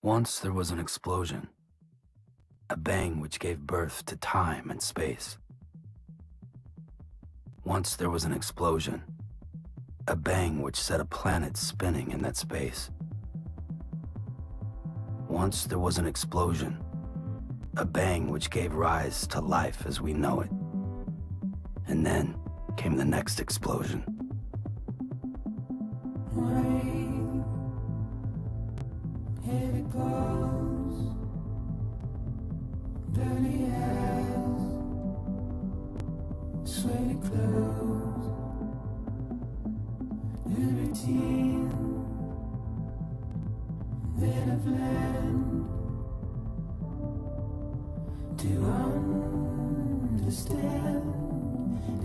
Once there was an explosion, a bang which gave birth to time and space. Once there was an explosion, a bang which set a planet spinning in that space. Once there was an explosion, a bang which gave rise to life as we know it. And then came the next explosion. Heavy clothes, dirty eyes, sweaty clothes, the routine that I've learned to understand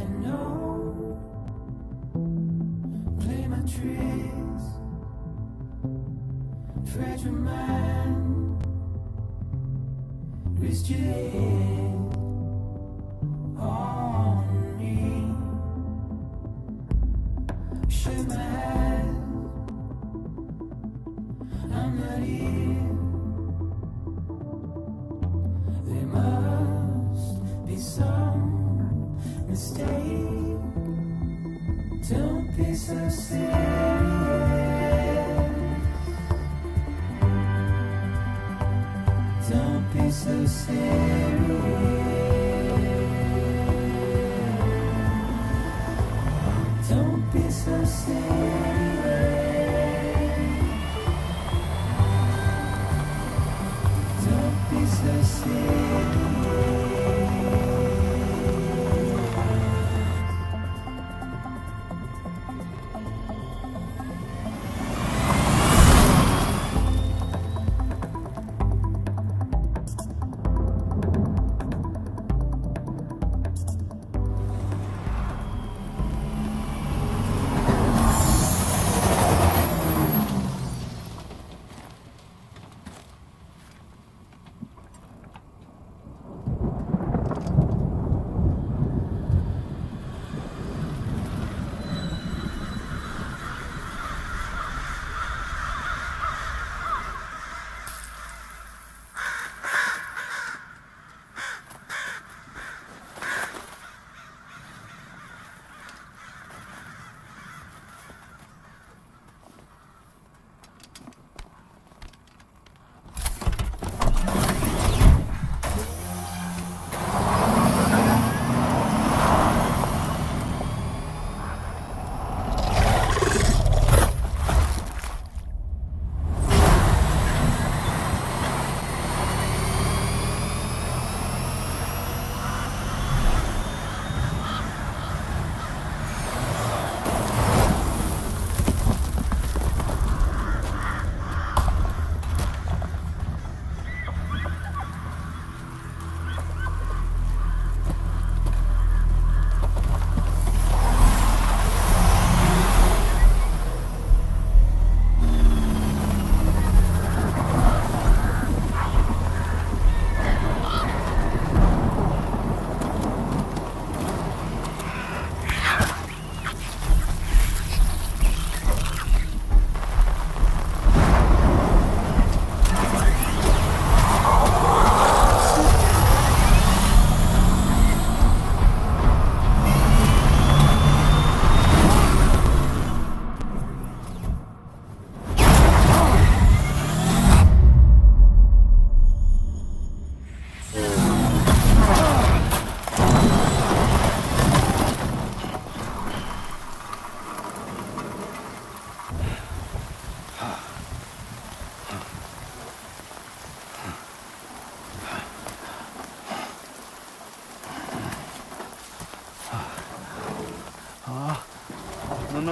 and know. Play my tricks, fragile mind, rest your head on me. Shut my eyes, I'm not here. There must be some mistake. Don't be so serious. Don't be so serious. Don't be so serious. Don't be so serious.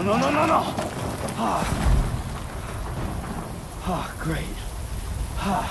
No. Great. Fuck.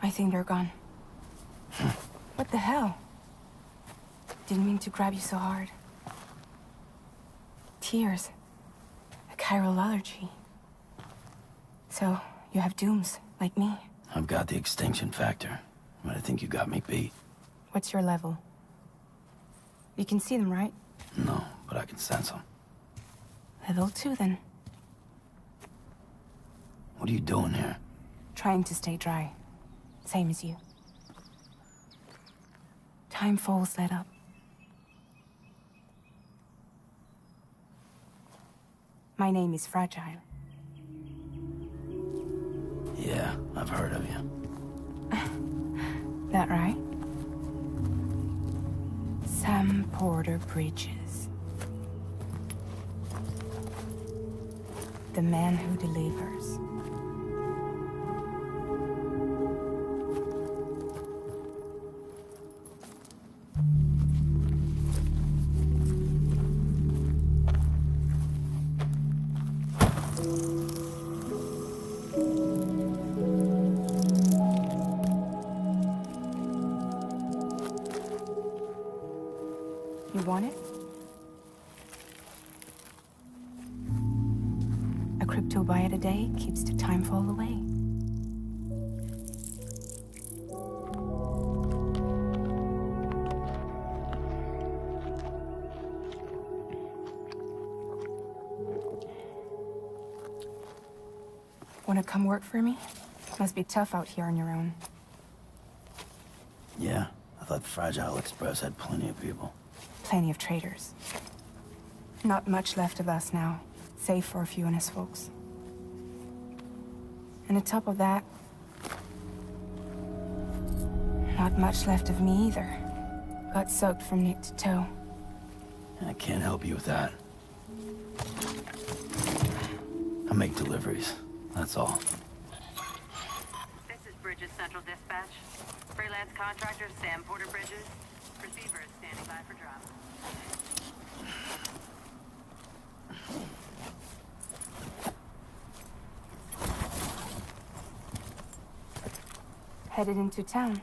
I think they're gone. What the hell? Didn't mean to grab you so hard. Tears. A chiral allergy. So, you have dooms, like me. I've got the extinction factor, but I think you got me beat. What's your level? You can see them, right? No, but I can sense them. Level 2, then. What are you doing here? Trying to stay dry. Same as you. Time falls let up. My name is Fragile. Yeah, I've heard of you. That right? Sam Porter Bridges. The man who delivers. You want it? A crypto byte a day keeps the time fall away. Wanna come work for me? Must be tough out here on your own. Yeah, I thought Fragile Express had plenty of people. Plenty of traitors. Not much left of us now, save for a few honest folks. And on top of that, not much left of me either. Got soaked from neck to toe. I can't help you with that. I make deliveries, that's all. This is Bridges Central Dispatch. Freelance contractor Sam Porter Bridges. Receiver is standing by for drop. Headed into town.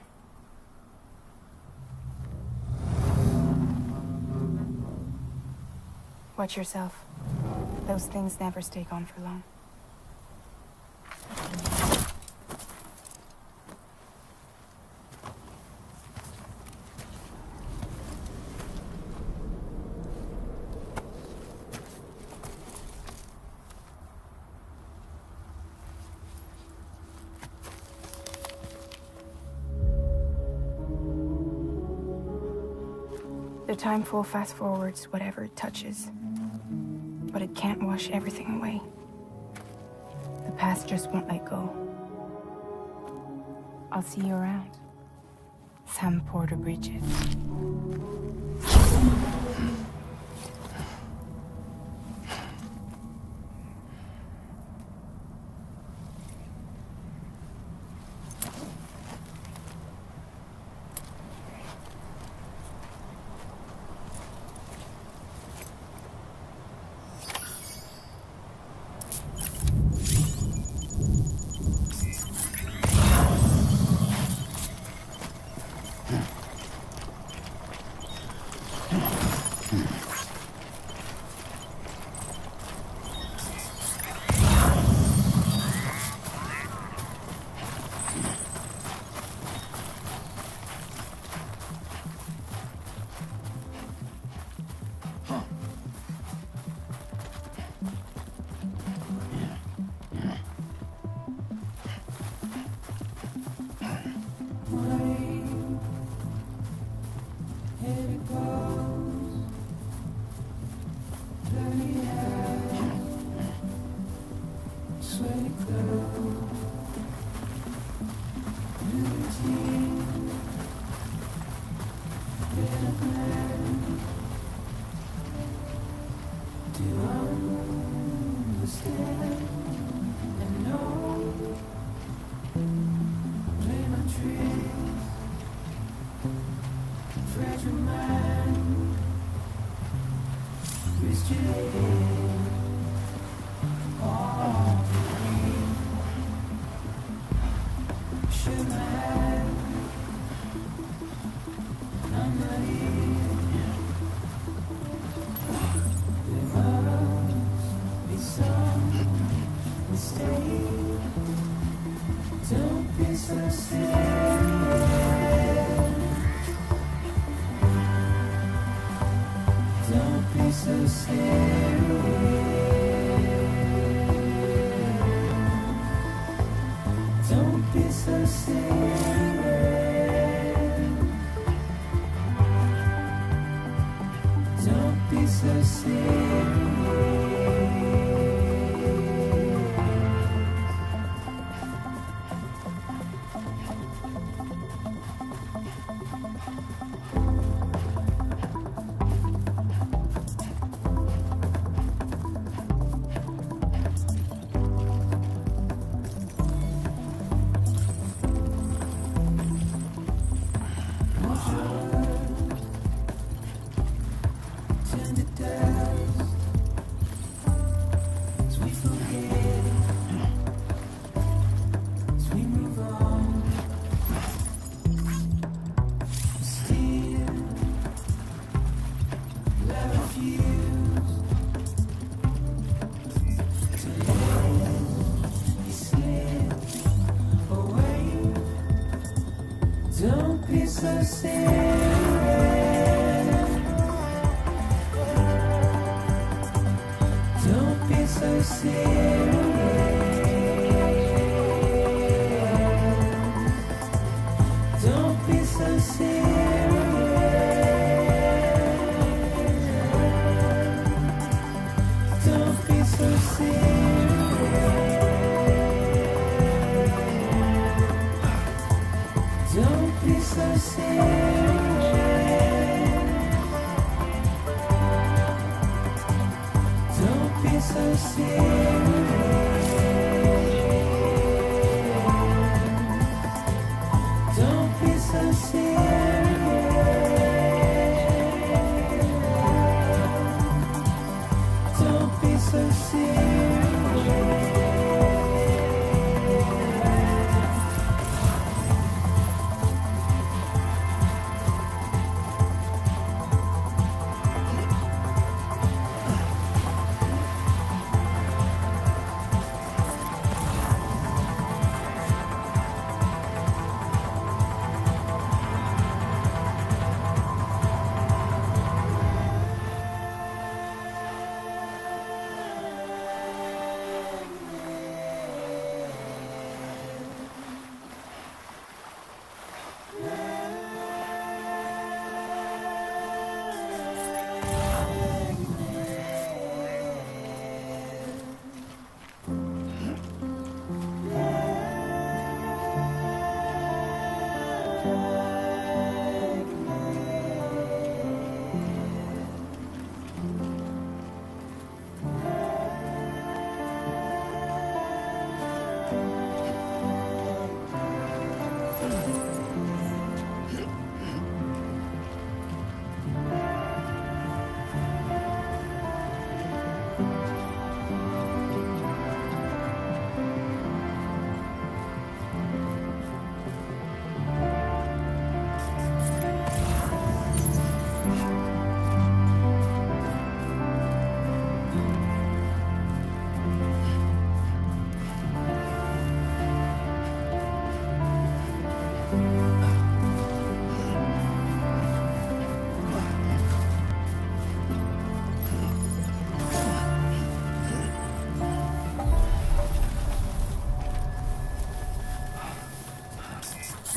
Watch yourself. Those things never stay gone for long. The timefall fast forwards whatever it touches. But it can't wash everything away. The past just won't let go. I'll see you around. Sam Porter Bridges. Don't be so serious. Don't be so serious. Don't be so serious. Don't be so serious. Turn to dust as we forget, as we move on. Still, I refuse to let you slip away. Don't be so serious. Don't be so serious. Don't be so serious. Don't be so serious. Don't be so serious. Don't be so serious. Don't be so serious. Don't be so serious.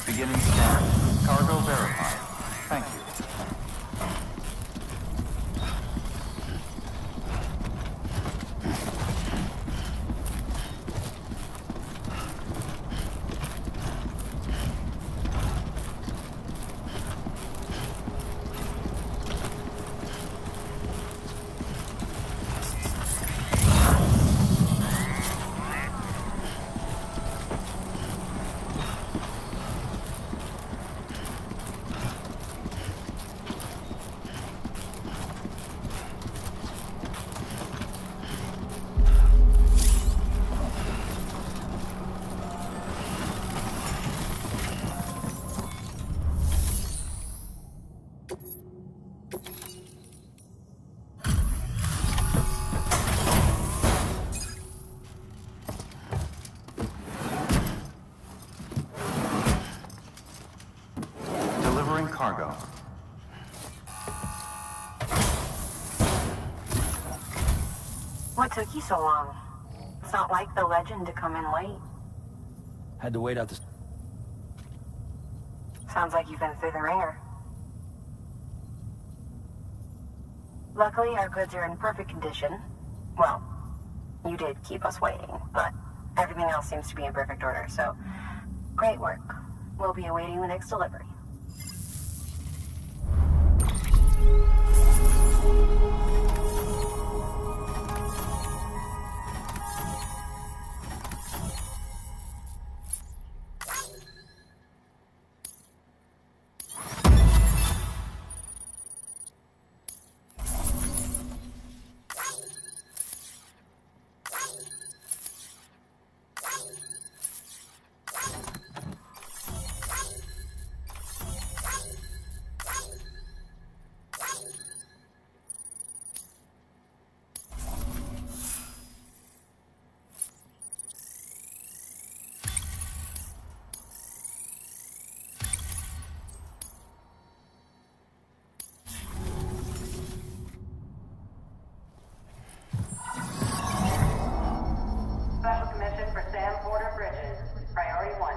Beginning scan. Cargo verified. Thank you. cargo. What took you so long? It's not like the legend to come in late. Had to wait out the... Sounds like you've been through the ringer. Luckily, our goods are in perfect condition. Well, you did keep us waiting, but everything else seems to be in perfect order, so great work. We'll be awaiting the next delivery. Special commission for Sam Porter Bridges. Priority 1.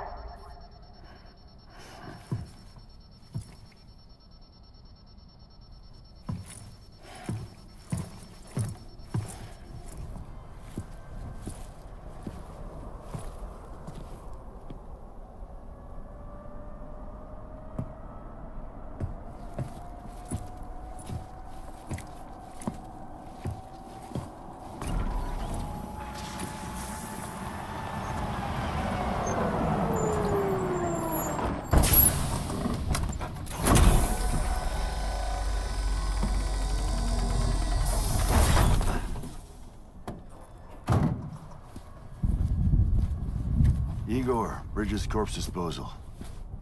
Igor, Bridges Corpse Disposal.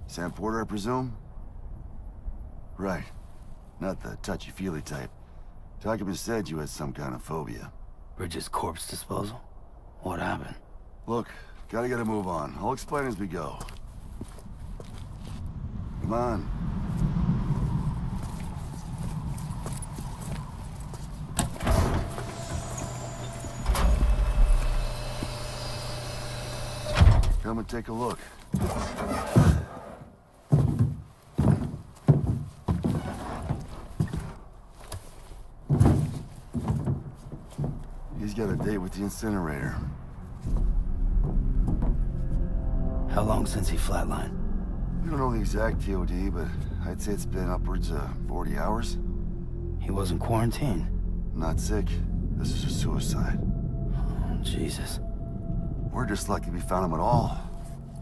Sam Porter, I presume? Right. Not the touchy-feely type. Document said you had some kind of phobia. Bridges corpse disposal? What happened? Look, gotta get a move on. I'll explain as we go. Come on. Come and take a look. He's got a date with the incinerator. How long since he flatlined? We don't know the exact TOD, but I'd say it's been upwards of 40 hours. He wasn't quarantined. Not sick. This is a suicide. Oh, Jesus. We're just lucky we found him at all.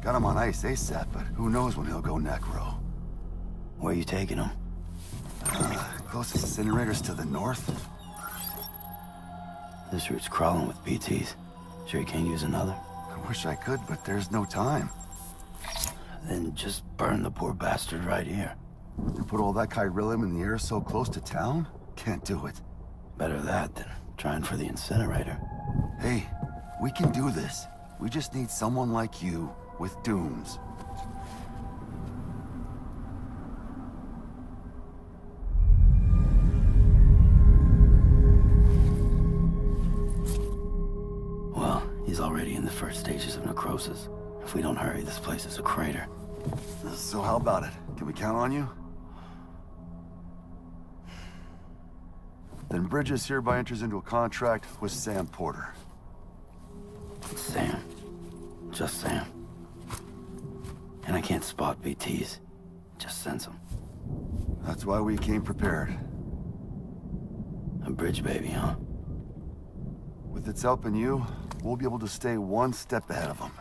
Got him on ice ASAP, but who knows when he'll go necro. Where you taking him? Closest incinerator's to the north. This route's crawling with BTs. Sure you can't use another? I wish I could, but there's no time. Then just burn the poor bastard right here. To put all that chiralium in the air so close to town? Can't do it. Better that than trying for the incinerator. Hey, we can do this. We just need someone like you with dooms. Well, he's already in the first stages of necrosis. If we don't hurry, this place is a crater. So how about it? Can we count on you? Then Bridges hereby enters into a contract with Sam Porter. Sam. Just Sam. And I can't spot BTs. Just sense them. That's why we came prepared. A bridge baby, huh? With its help and you, we'll be able to stay one step ahead of them.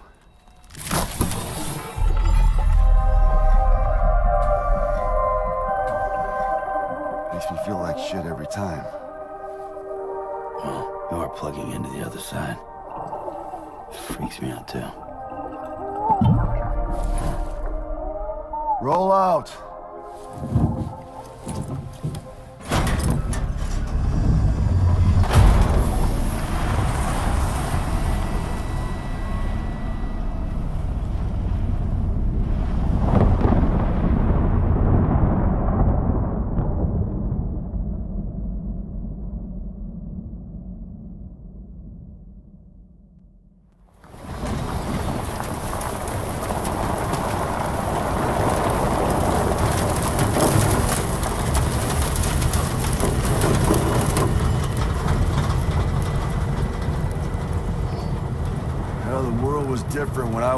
Makes me feel like shit every time. Well, you are plugging into the other side. Freaks me out, too. Roll out!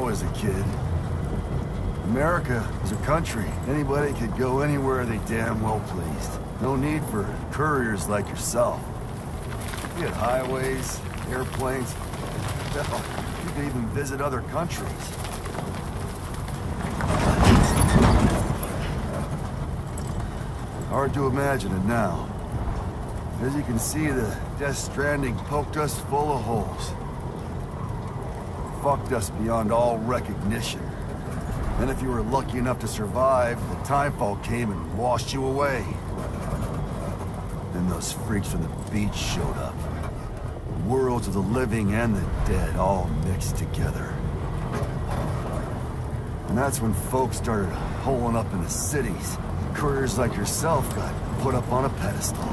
was a kid. America is a country. Anybody could go anywhere they damn well pleased. No need for couriers like yourself. You had highways, airplanes. Hell, you could even visit other countries. Hard to imagine it now. As you can see, the Death Stranding poked us full of holes. Fucked us beyond all recognition. And if you were lucky enough to survive, the timefall came and washed you away. Then those freaks from the beach showed up. Worlds of the living and the dead all mixed together. And that's when folks started holing up in the cities. Couriers like yourself got put up on a pedestal.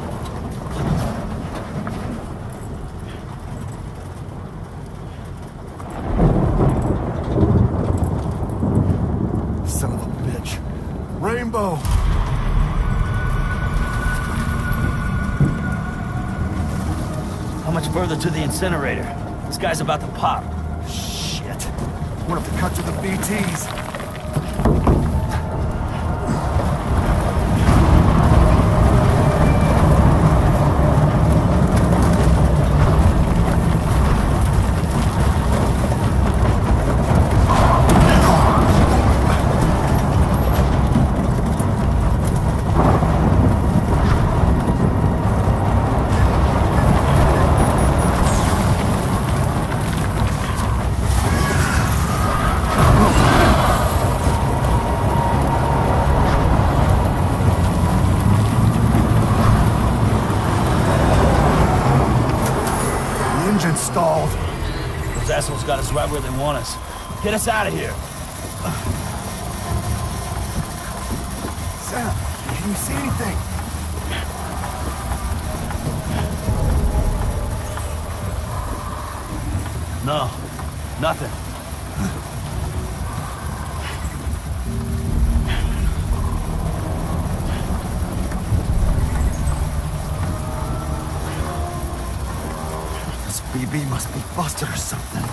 Son of a bitch. Rainbow! How much further to the incinerator? This guy's about to pop. Shit. We'll have to cut to the BTs. Stalled. Those assholes got us right where they want us. Get us out of here. Sam, can you see anything? No, nothing. BB must be busted or something.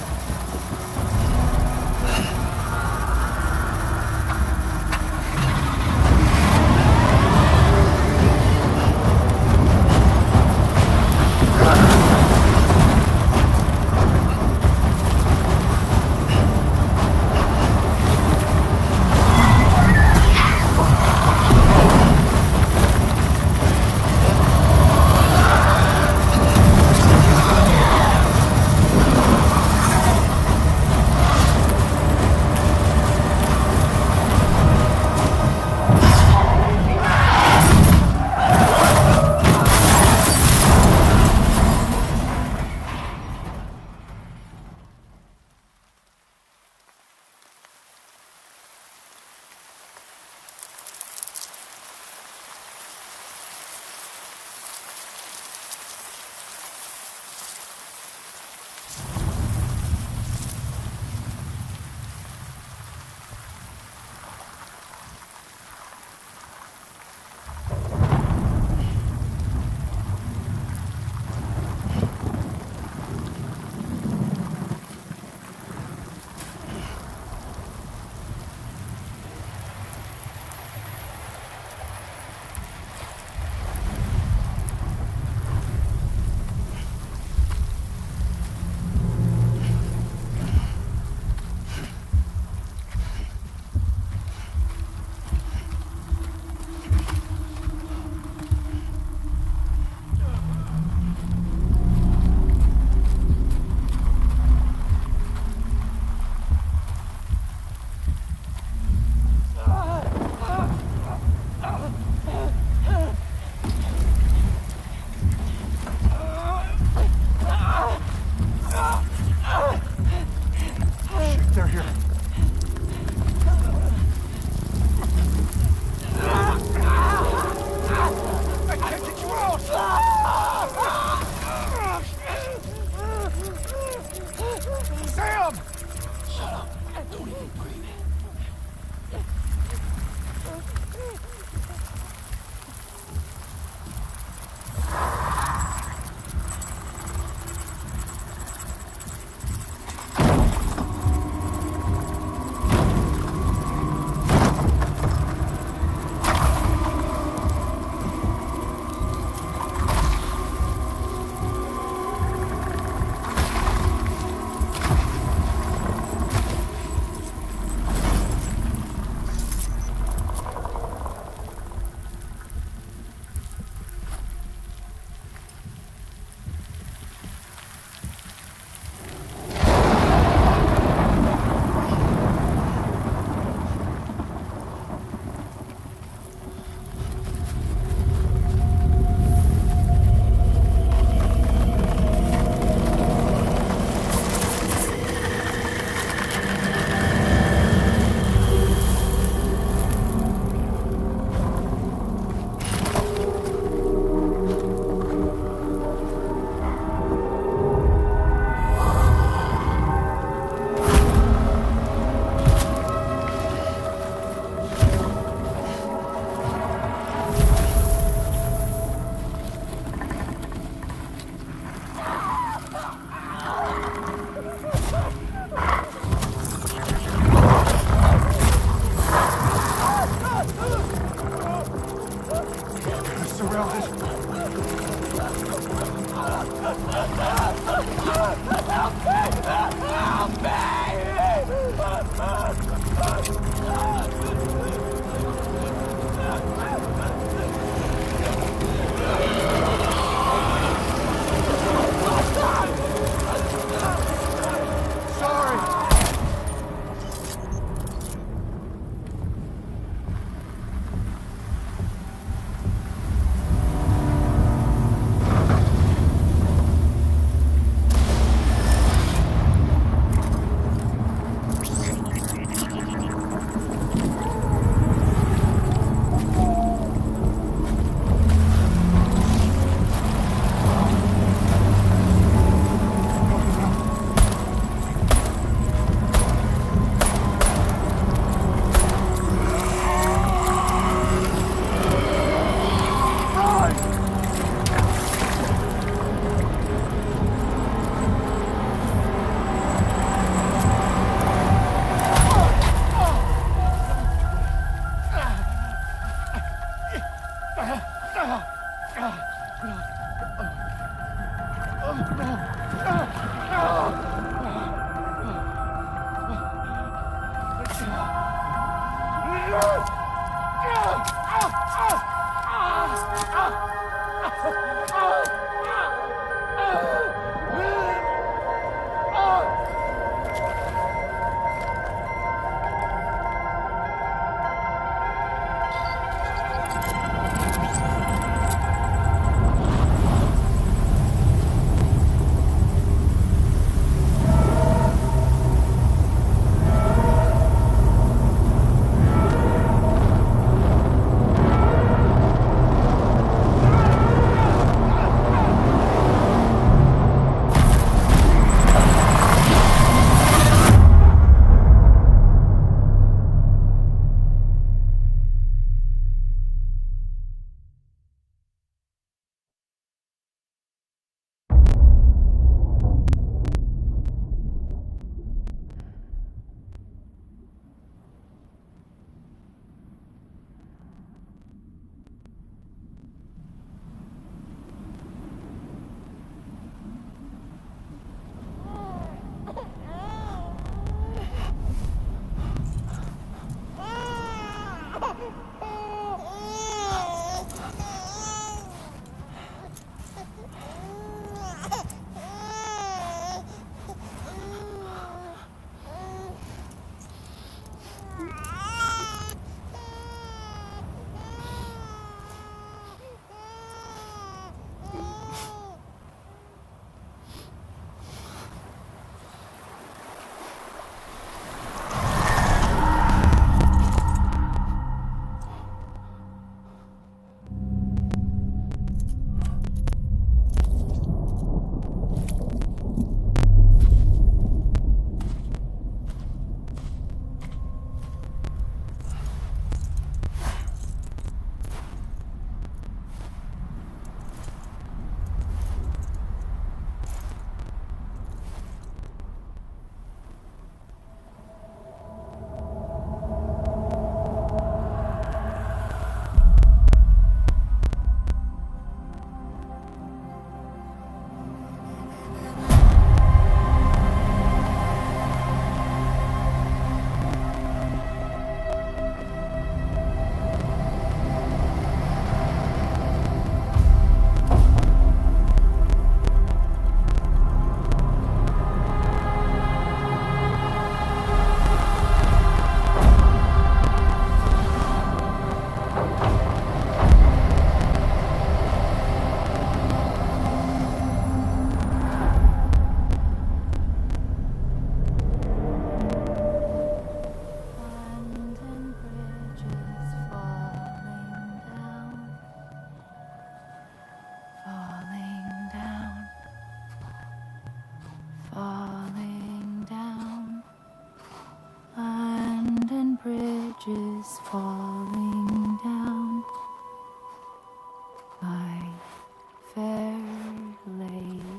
bridges falling down, my fair lady.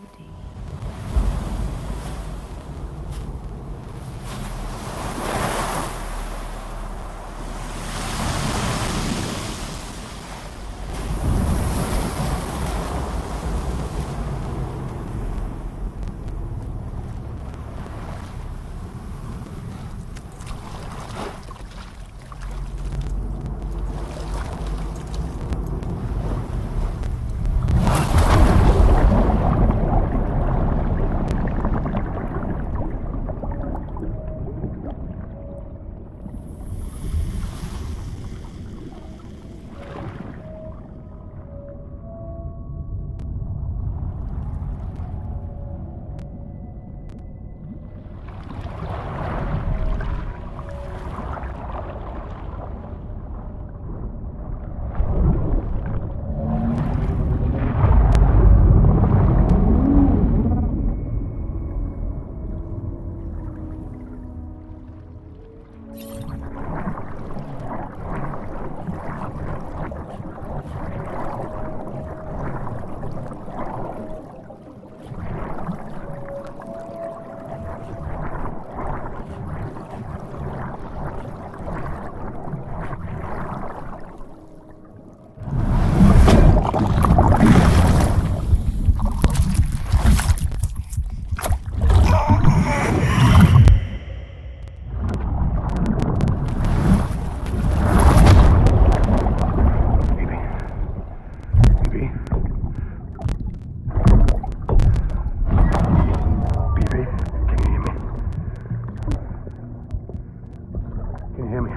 me?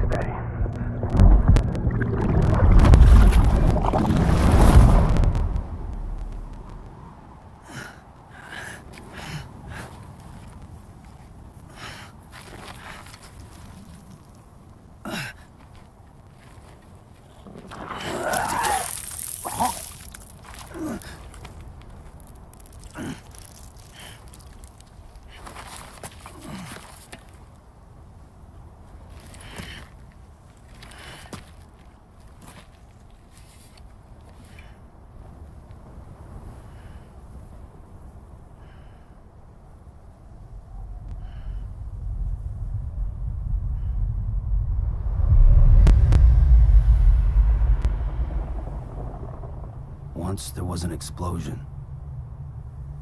Steady. Once there was an explosion.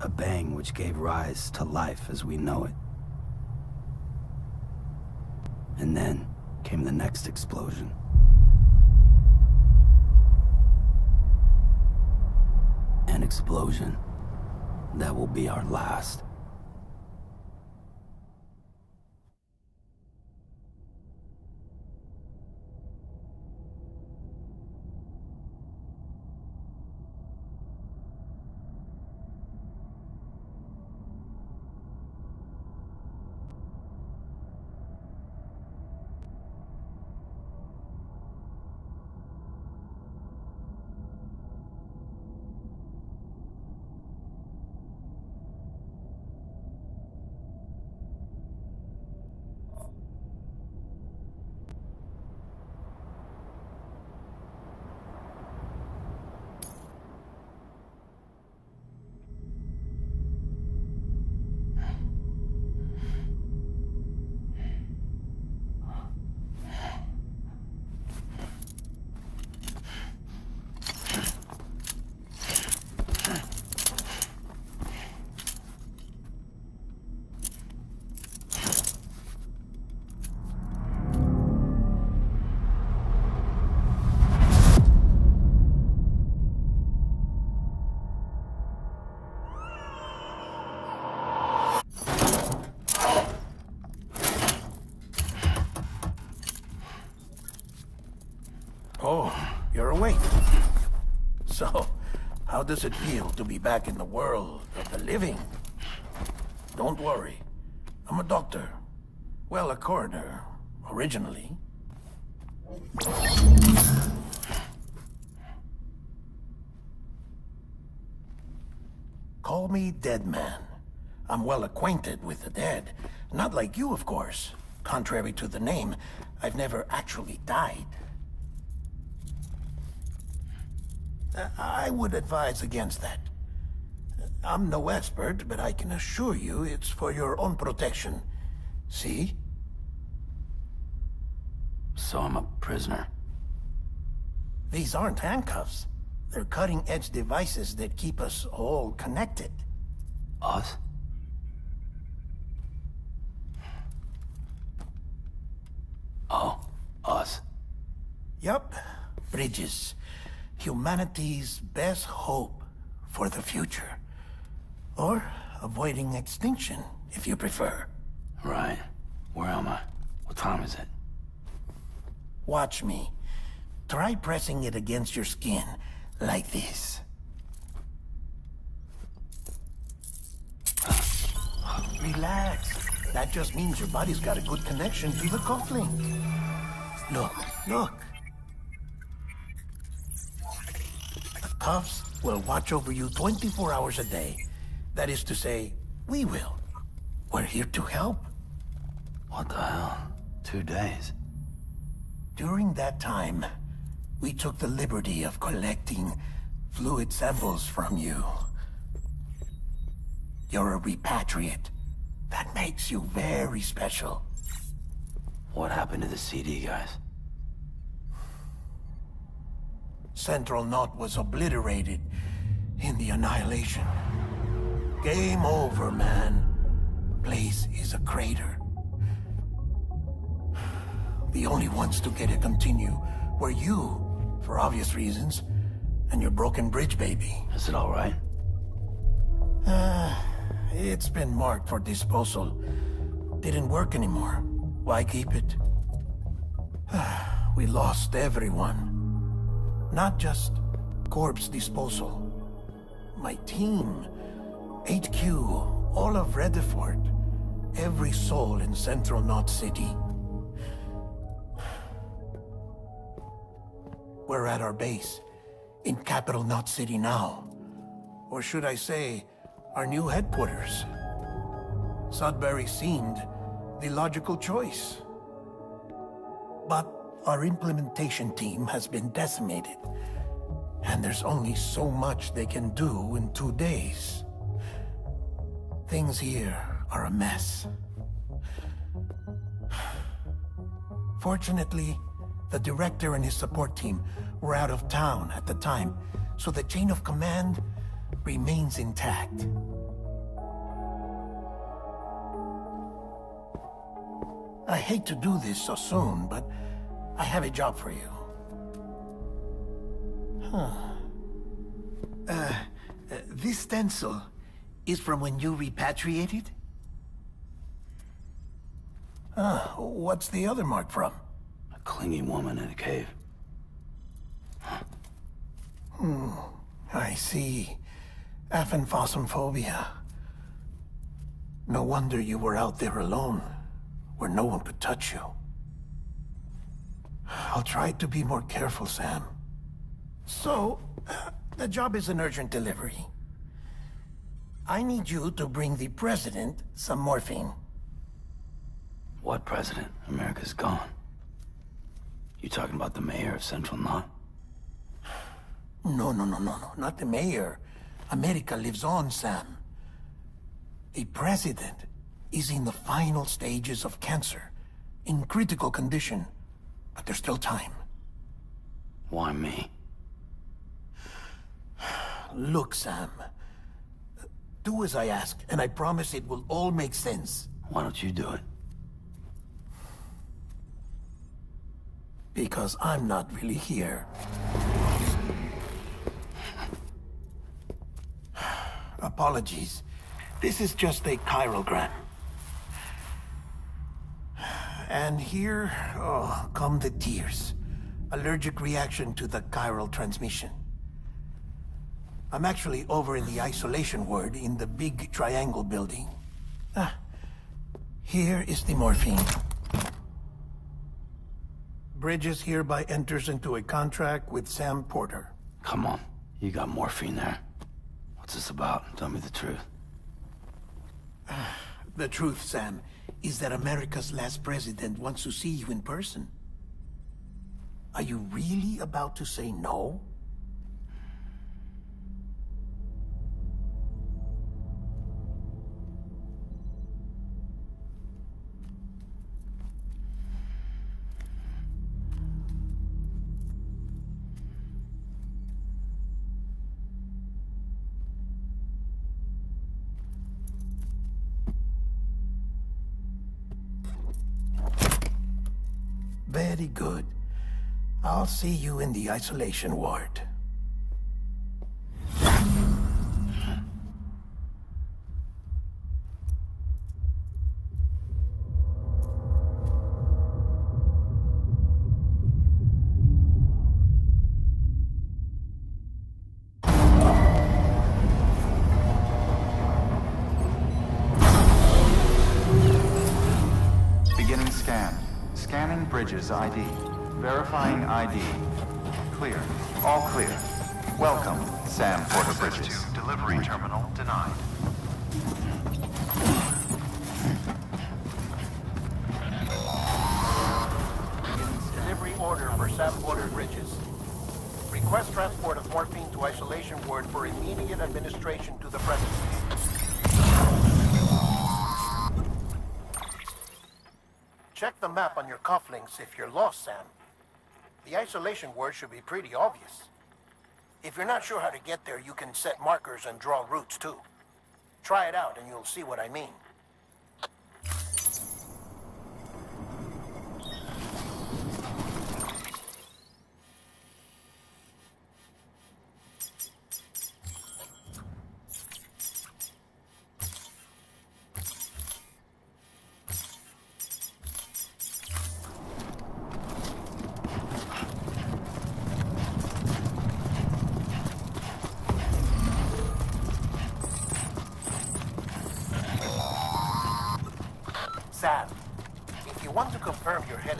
A bang which gave rise to life as we know it. And then came the next explosion. An explosion that will be our last. Oh, you're awake. So, how does it feel to be back in the world of the living? Don't worry. I'm a doctor. Well, a coroner, originally. Call me Dead Man. I'm well acquainted with the dead. Not like you, of course. Contrary to the name, I've never actually died. I would advise against that. I'm no expert, but I can assure you it's for your own protection. See? So I'm a prisoner. These aren't handcuffs. They're cutting-edge devices that keep us all connected. Us? Oh, us. Yup. Bridges. Humanity's best hope for the future. Or avoiding extinction, if you prefer. Right. Where am I? What time is it? Watch me. Try pressing it against your skin, like this. Relax. That just means your body's got a good connection to the cufflink. Look, look. The cuffs will watch over you 24 hours a day. That is to say, we will. We're here to help. What the hell? 2 days? During that time, we took the liberty of collecting fluid samples from you. You're a repatriate. That makes you very special. What happened to the CD guys? Central Knot was obliterated in the annihilation. Game over, man. Place is a crater. The only ones to get to continue were you, for obvious reasons, and your broken bridge baby. Is it all right? It's been marked for disposal. Didn't work anymore. Why keep it? We lost everyone. Not just corpse disposal. My team, HQ, all of Redefort, every soul in Central Knot City. We're at our base, in Capital Knot City now. Or should I say, our new headquarters. Sudbury seemed the logical choice. But our implementation team has been decimated, and there's only so much they can do in 2 days. Things here are a mess. Fortunately, the director and his support team were out of town at the time, so the chain of command remains intact. I hate to do this so soon, but I have a job for you. This stencil is from when you repatriated? What's the other mark from? A clingy woman in a cave. I see. Aphenphosmphobia. No wonder you were out there alone, where no one could touch you. I'll try to be more careful, Sam. So, the job is an urgent delivery. I need you to bring the president some morphine. What president? America's gone. You talking about the mayor of Central Knot? No, not the mayor. America lives on, Sam. The president is in the final stages of cancer, in critical condition, but there's still time. Why me? Look, Sam. Do as I ask, and I promise it will all make sense. Why don't you do it? Because I'm not really here. Apologies. This is just a chiralgram. And here, come the tears. Allergic reaction to the chiral transmission. I'm actually over in the isolation ward in the big triangle building. Here is the morphine. Bridges hereby enters into a contract with Sam Porter. Come on. You got morphine there. What's this about? Tell me the truth. The truth, Sam, is that America's last president wants to see you in person. Are you really about to say no? Very good. I'll see you in the isolation ward. Beginning scan. Scanning Bridges ID. Verifying ID. Clear. All clear. Welcome, Sam Porter Bridges. Delivery terminal denied. Delivery order for Sam Porter Bridges. Request transport of morphine to isolation ward for immediate administration to the president. Check the map on your cufflinks if you're lost, Sam. The isolation word should be pretty obvious. If you're not sure how to get there, you can set markers and draw routes too. Try it out and you'll see what I mean.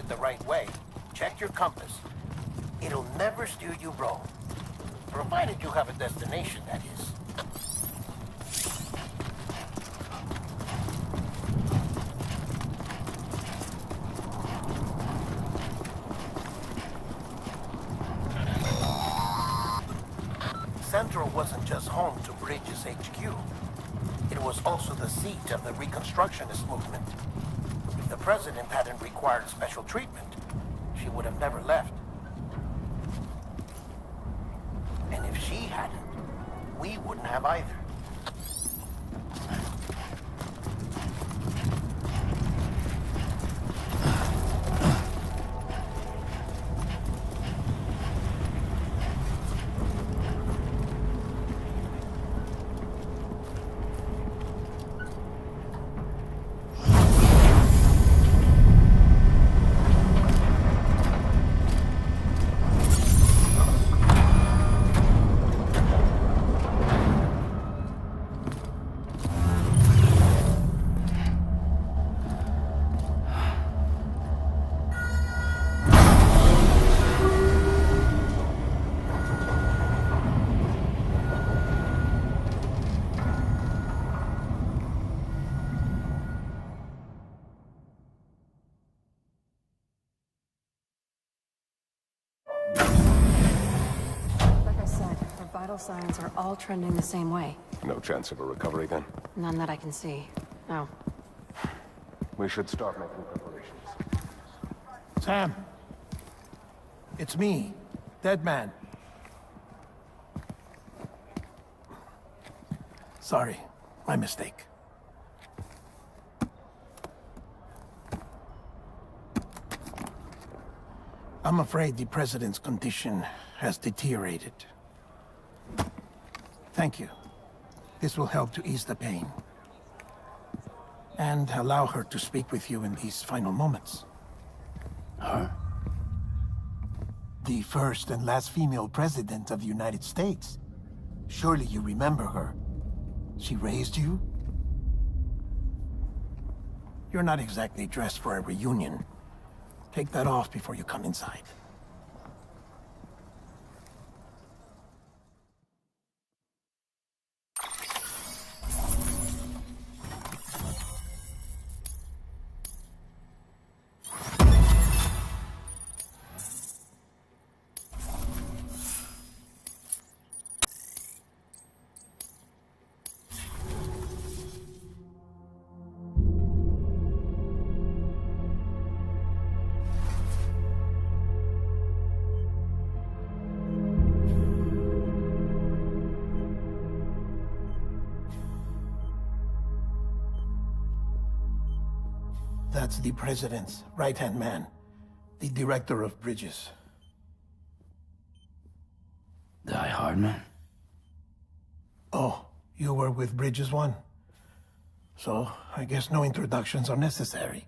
headed the right way, check your compass. It'll never steer you wrong. Provided you have a destination, that is. Central wasn't just home to Bridges HQ. It was also the seat of the Reconstructionist movement. If the president hadn't required special treatment, she would have never left. And if she hadn't, we wouldn't have either. Like I said, her vital signs are all trending the same way. No chance of a recovery then? None that I can see. No. We should start making preparations. Sam. It's me, Dead Man. Sorry, my mistake. I'm afraid the president's condition has deteriorated. Thank you. This will help to ease the pain. And allow her to speak with you in these final moments. Her? The first and last female president of the United States. Surely you remember her. She raised you? You're not exactly dressed for a reunion. Take that off before you come inside. That's the president's right-hand man, the director of bridges. Die Hardman? Oh, you were with Bridges 1? So, I guess no introductions are necessary.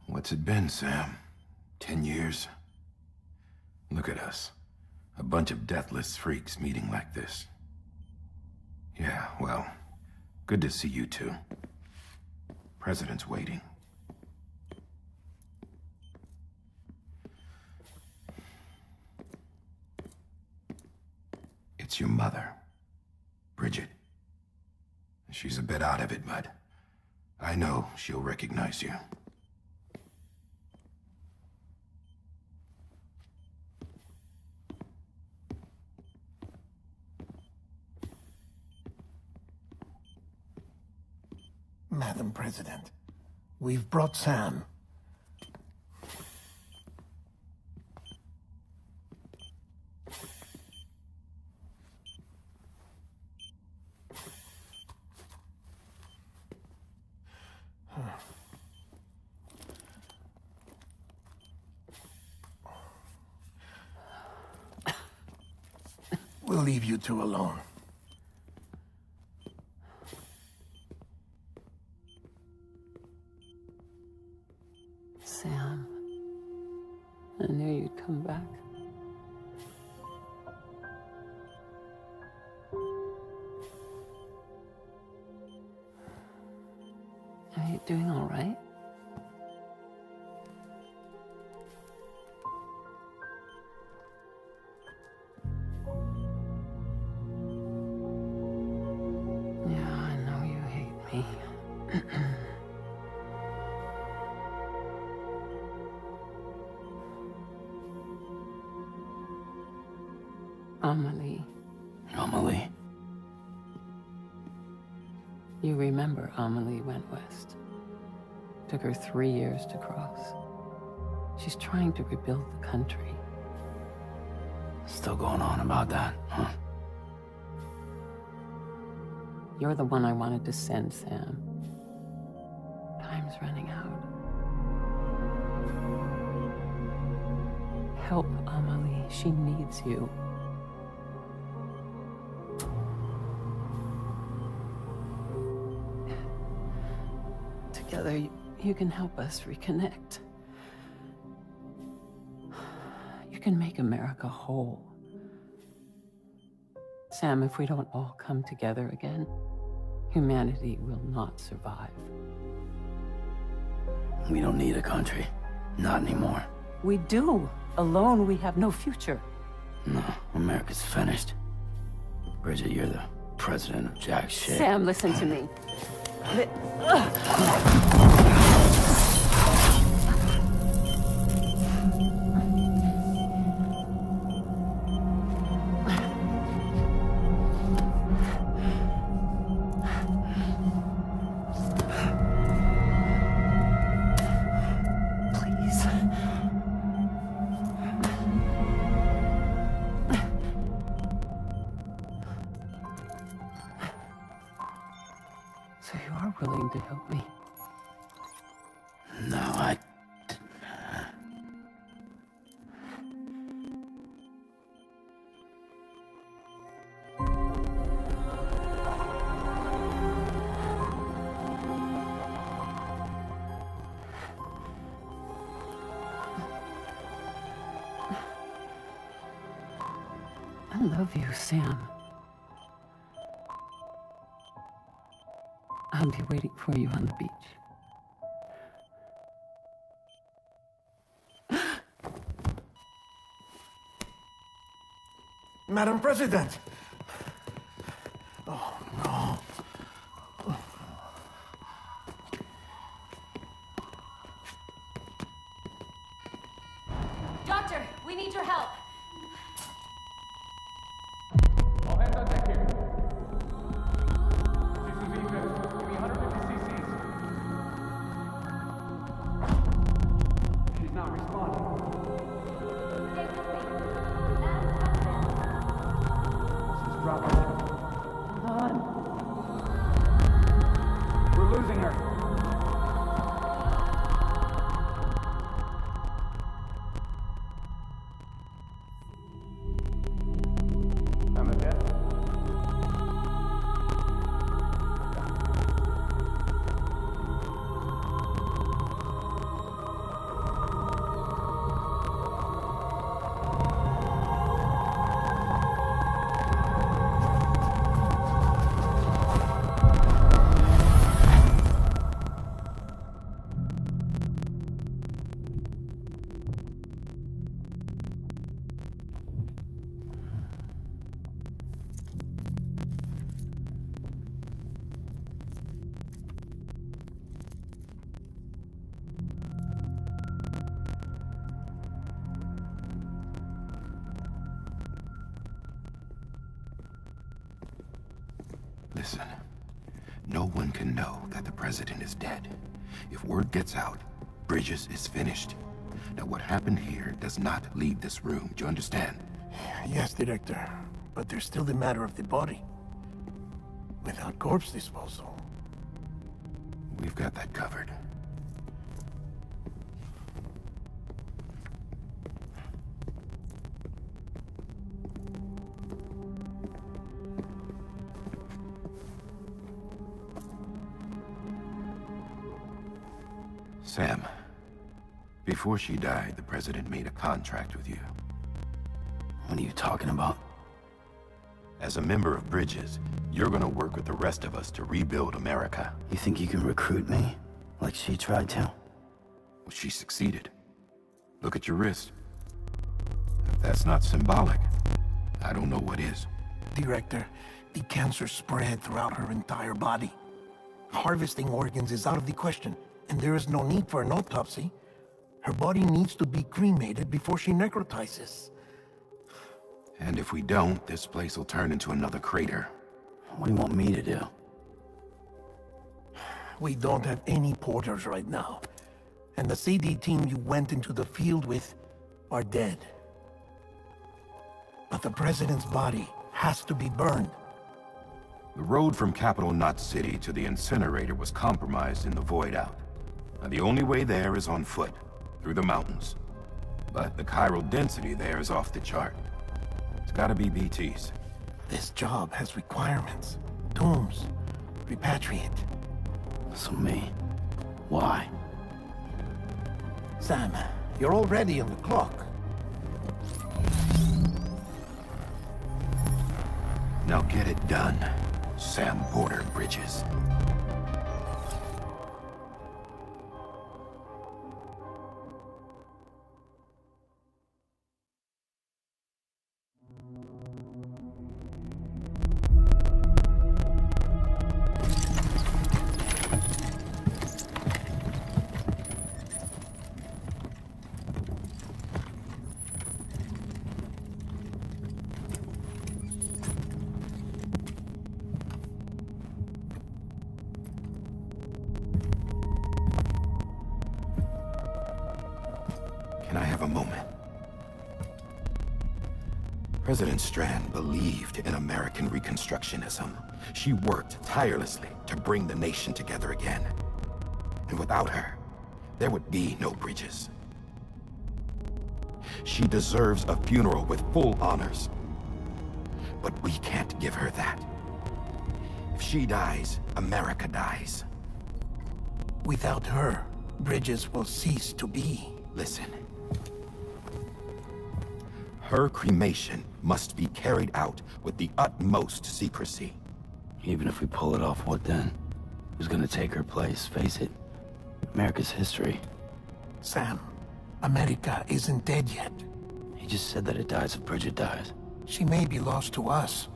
What's it been, Sam? 10 years? Look at us. A bunch of deathless freaks meeting like this. Yeah, well, good to see you two. President's waiting. It's your mother, Bridget. She's a bit out of it, but I know she'll recognize you. Madam President, we've brought Sam. We'll leave you two alone. Sam, I knew you'd come back. doing all right? Yeah, I know you hate me. Amelie. Amelie? You remember Amelie went west. Took her 3 years to cross. She's trying to rebuild the country. Still going on about that, huh? You're the one I wanted to send, Sam. Time's running out. Help Amelie. She needs you. Together, you can help us reconnect. You can make America whole. Sam, if we don't all come together again, humanity will not survive. We don't need a country. Not anymore. We do. Alone, we have no future. No, America's finished. Bridget, you're the president of jack shit. Sam, listen to me. Please. So you are willing to help me? No, I... I love you, Sam. I'll be waiting for you on the beach. Madam President! Oh, no. Doctor, we need your help. All hands on deck here. CCV good. Give me 150 cc's. She's not responding. She's dropping. Hold on. We're losing her. I'm a dead. Listen, no one can know that the president is dead. If word gets out, Bridges is finished. Now, what happened here does not leave this room. Do you understand? Yes, Director. But there's still the matter of the body. Without corpse disposal. We've got that covered. Sam, before she died, the president made a contract with you. What are you talking about? As a member of Bridges, you're gonna work with the rest of us to rebuild America. You think you can recruit me? Like she tried to. Well, she succeeded. Look at your wrist. If that's not symbolic, I don't know what is. Director, the cancer spread throughout her entire body. Harvesting organs is out of the question, and there is no need for an autopsy. Her body needs to be cremated before she necrotizes. And if we don't, this place will turn into another crater. What do you want me to do? We don't have any porters right now. And the CD team you went into the field with are dead. But the president's body has to be burned. The road from Capital Knot City to the incinerator was compromised in the void out. Now, the only way there is on foot, through the mountains. But the chiral density there is off the chart. It's gotta be BT's. This job has requirements. Tombs. Repatriate. So me? Why? Sam, you're already on the clock. Now get it done, Sam Porter Bridges. Can I have a moment? President Strand believed in American Reconstructionism. She worked tirelessly to bring the nation together again. And without her, there would be no Bridges. She deserves a funeral with full honors. But we can't give her that. If she dies, America dies. Without her, Bridges will cease to be. Listen. Her cremation must be carried out with the utmost secrecy. Even if we pull it off, what then? Who's gonna take her place? Face it, America's history. Sam, America isn't dead yet. He just said that it dies if Bridget dies. She may be lost to us,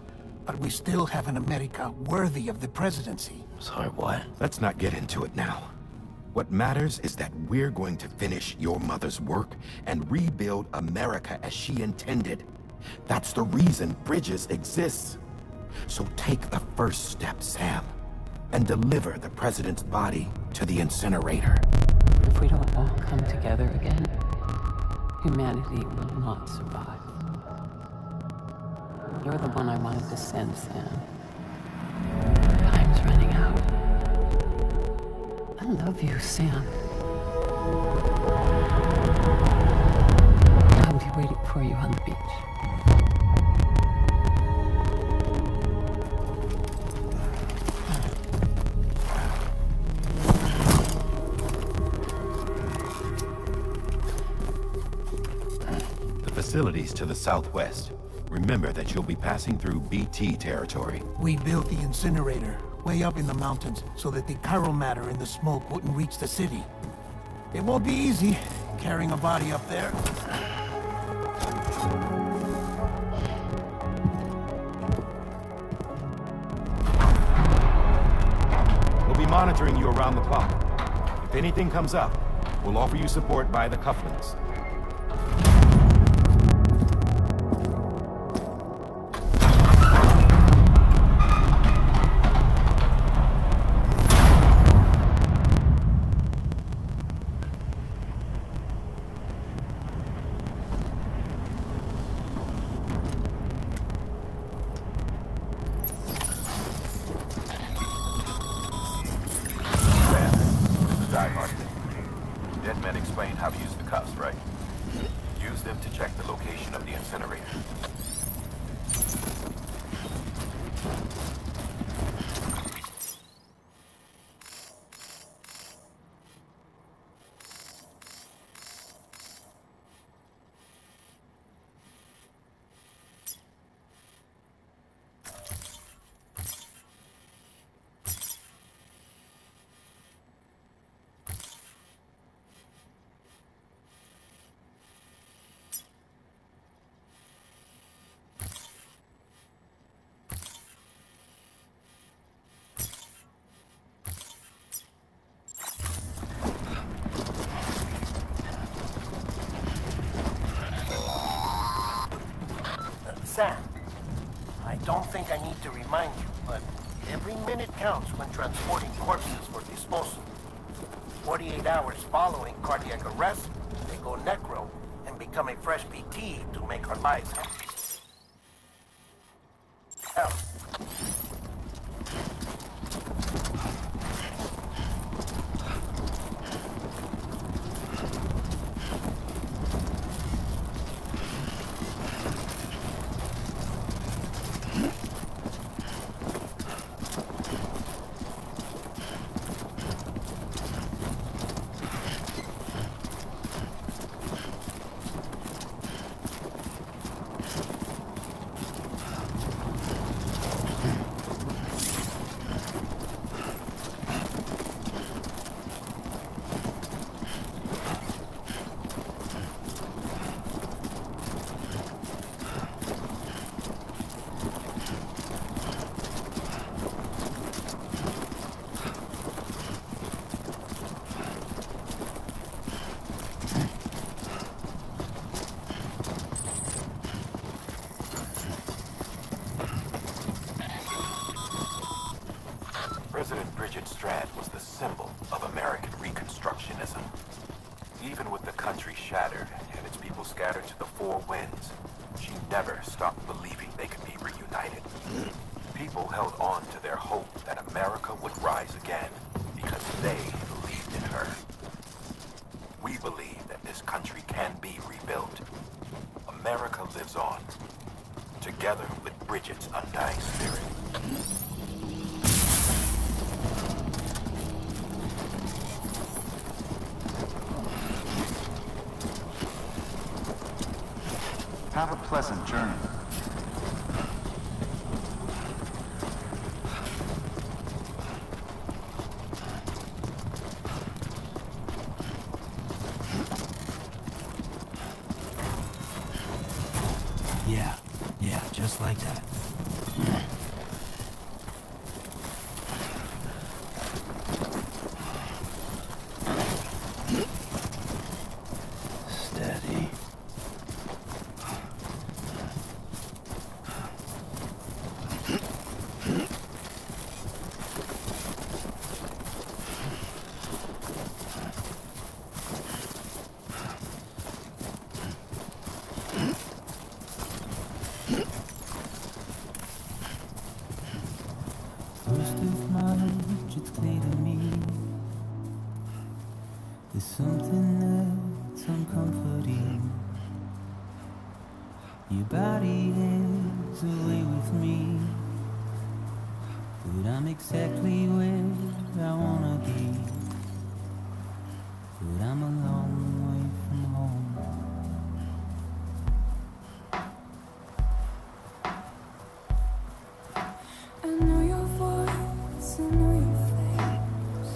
but we still have an America worthy of the presidency. Sorry, what? Let's not get into it now. What matters is that we're going to finish your mother's work and rebuild America as she intended. That's the reason Bridges exists. So take the first step, Sam, and deliver the president's body to the incinerator. If we don't all come together again, humanity will not survive. You're the one I wanted to send, Sam. Time's running out. I love you, Sam. I'll be waiting for you on the beach. The facilities to the southwest. Remember that you'll be passing through BT territory. We built the incinerator way up in the mountains so that the chiral matter in the smoke wouldn't reach the city. It won't be easy carrying a body up there. We'll be monitoring you around the clock. If anything comes up, we'll offer you support by the cufflinks. Dead men explain how to use the cuffs, right? Use them to check the location of the incinerator. don't think I need to remind you, but every minute counts when transporting corpses for disposal. 48 hours following cardiac arrest, they go necro and become a fresh BT to make our lives hell. President Bridget Strand was the symbol of American Reconstructionism. Even with the country shattered and its people scattered to the four winds, she never stopped believing they could be reunited. People held on to their hope that America would rise again because they believed in her. We believe that this country can be rebuilt. America lives on, together with Bridget's undying spirit. Have a pleasant journey. Yeah, just like that. Steady. First of March, it's clear to me there's something that's uncomforting. Your body is away with me, but I'm exactly where I wanna be. But I'm a long way from home. I know your voice, I know your face.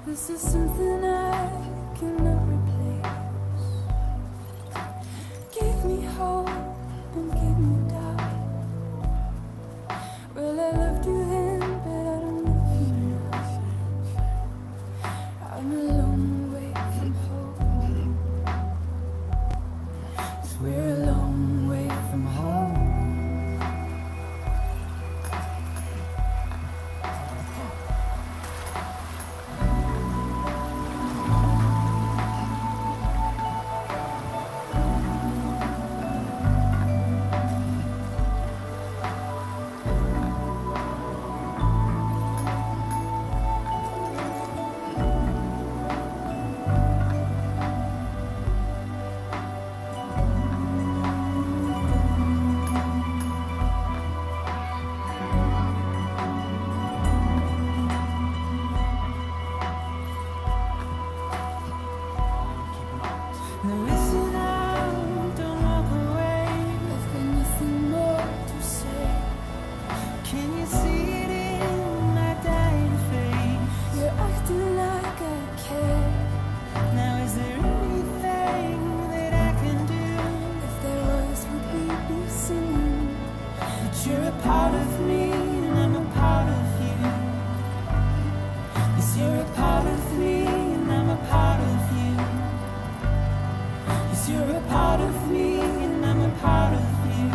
This is something I cannot replace. Give me hope and give me doubt. Well, I loved you then, but I don't love you now. I'm a long way from home. So we're a long way from home. Now listen out, don't walk away. I've got nothing more to say. Can you see it in my dying face? You're acting like I care. Now is there anything that I can do? If there was, would we be singing? But you're a part of me and I'm a part of you. Yes, you're a part of me and I'm a part of you. You're a part of me and I'm a part of you.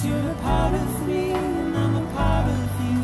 'cause you're a part of me and I'm a part of you.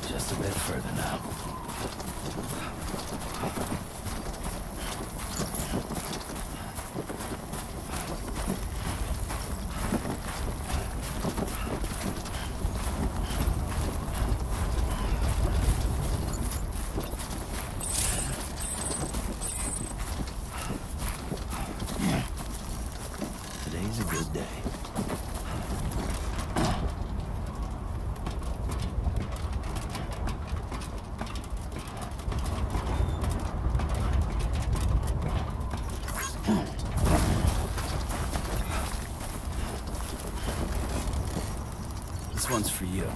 Just a bit further now. Today's a good day. This one's for you.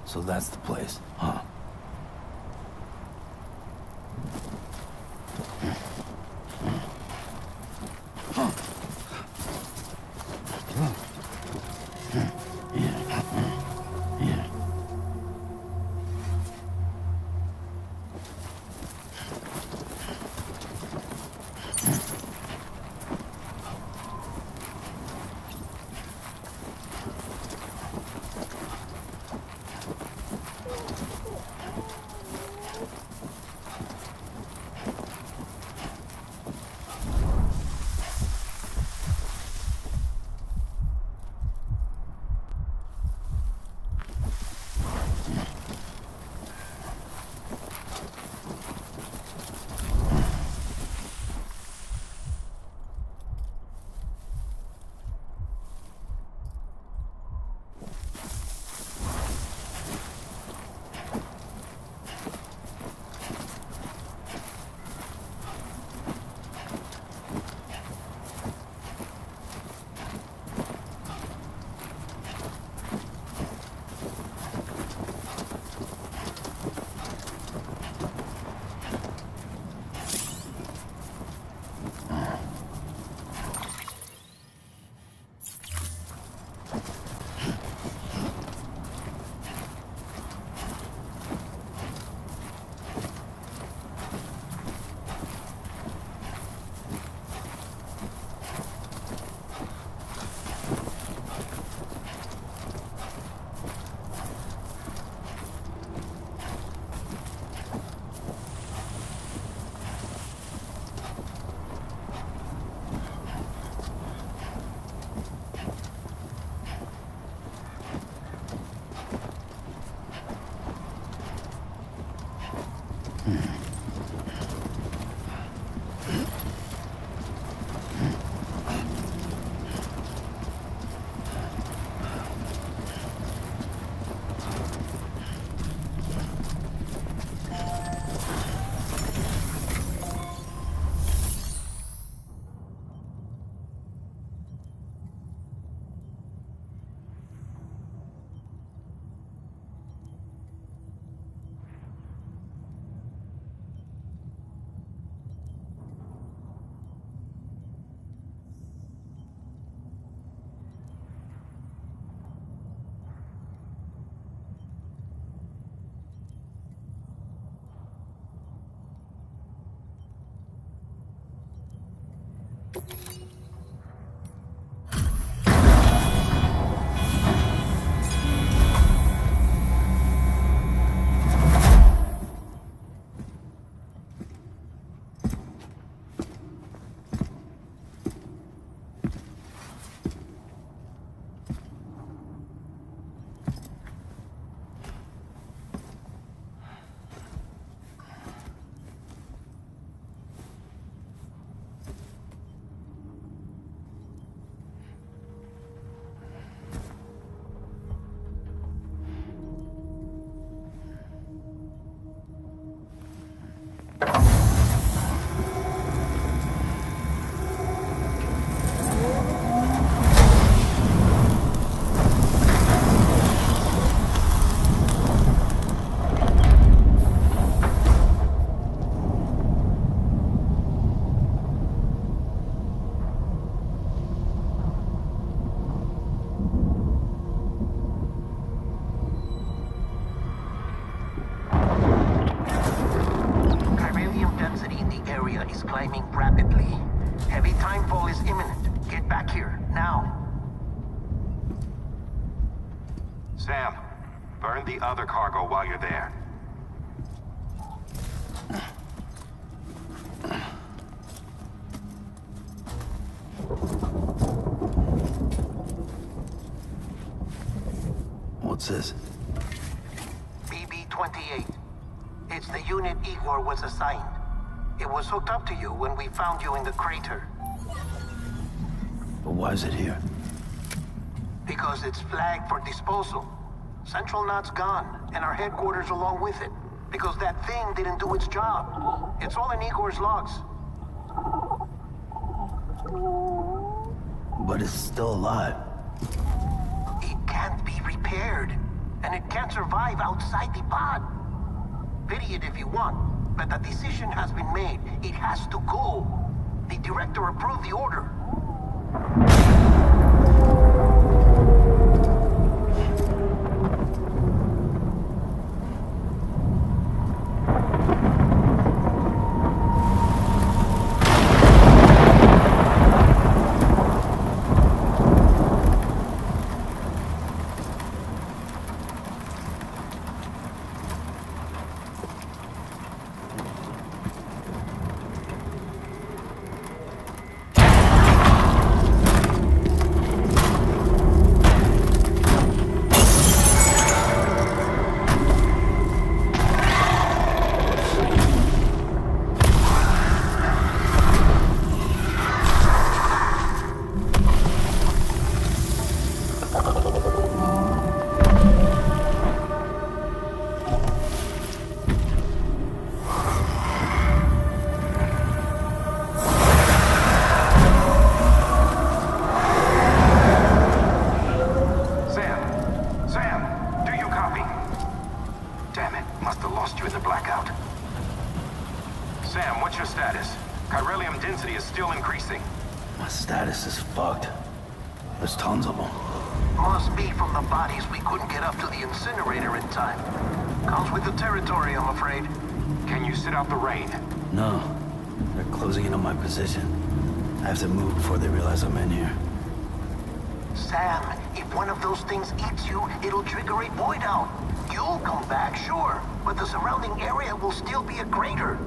So that's the place, huh? Is climbing rapidly. Heavy timefall is imminent. Get back here, now. Sam, burn the other cargo while you're there. What's this? BB-28. It's the unit Igor was assigned. It was hooked up to you when we found you in the crater. But why is it here? Because it's flagged for disposal. Central Knot's gone, and our headquarters along with it. Because that thing didn't do its job. It's all in Igor's logs. But it's still alive. It can't be repaired. And it can't survive outside the pod. Pity it if you want, but the decision has been made. It has to go. The director approved the order. Position. I have to move before they realize I'm in here. Sam, if one of those things eats you, it'll trigger a void out. You'll come back, sure, but the surrounding area will still be a crater.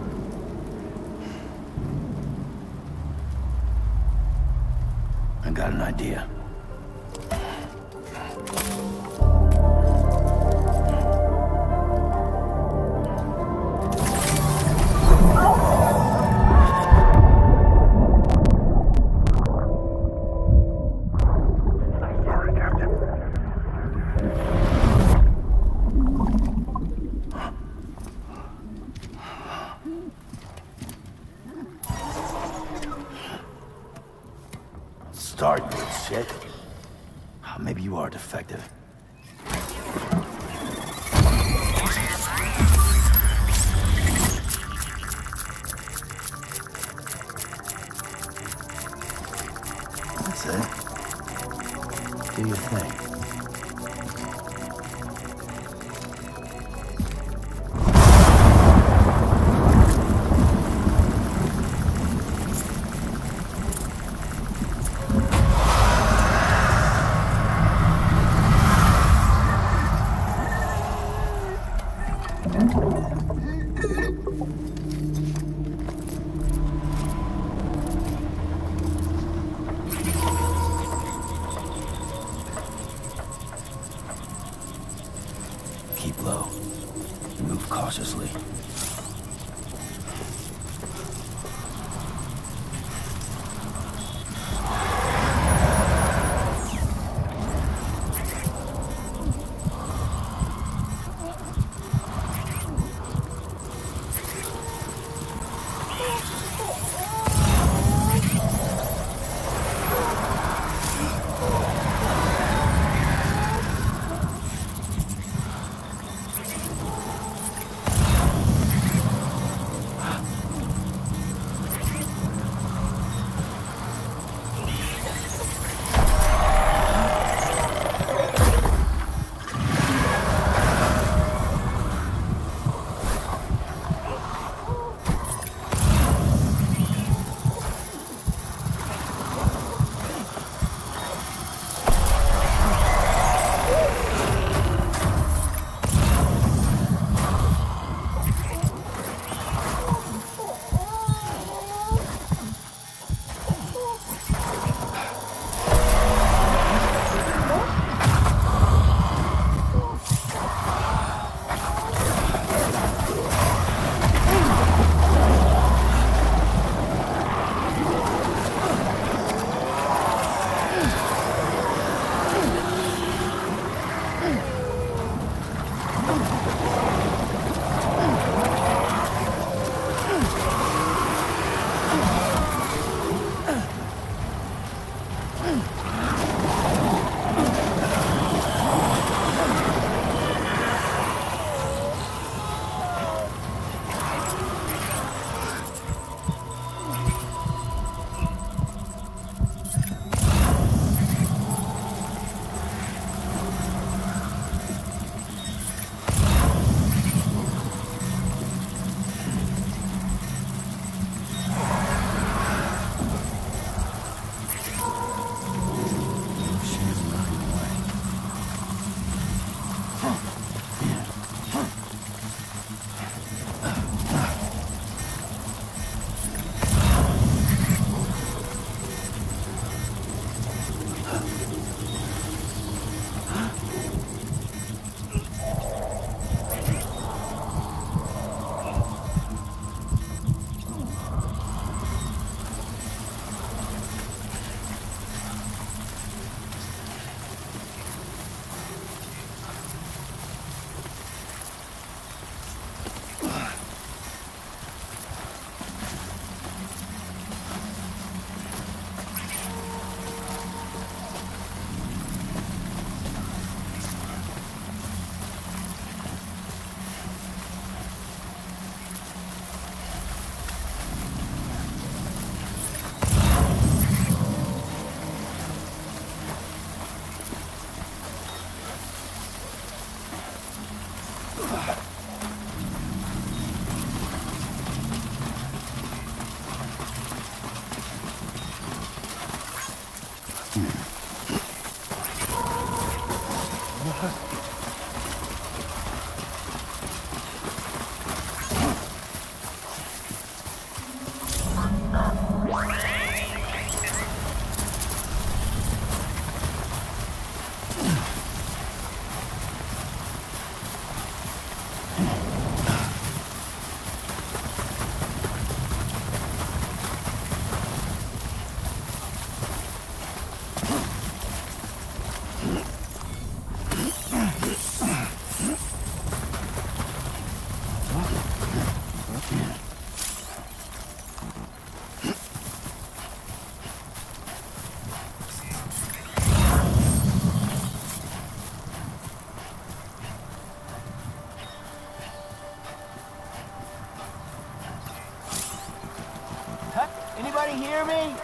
I got an idea. Start, you shit. Maybe you are defective. That's it. Do your thing. cautiously. Anybody hear me?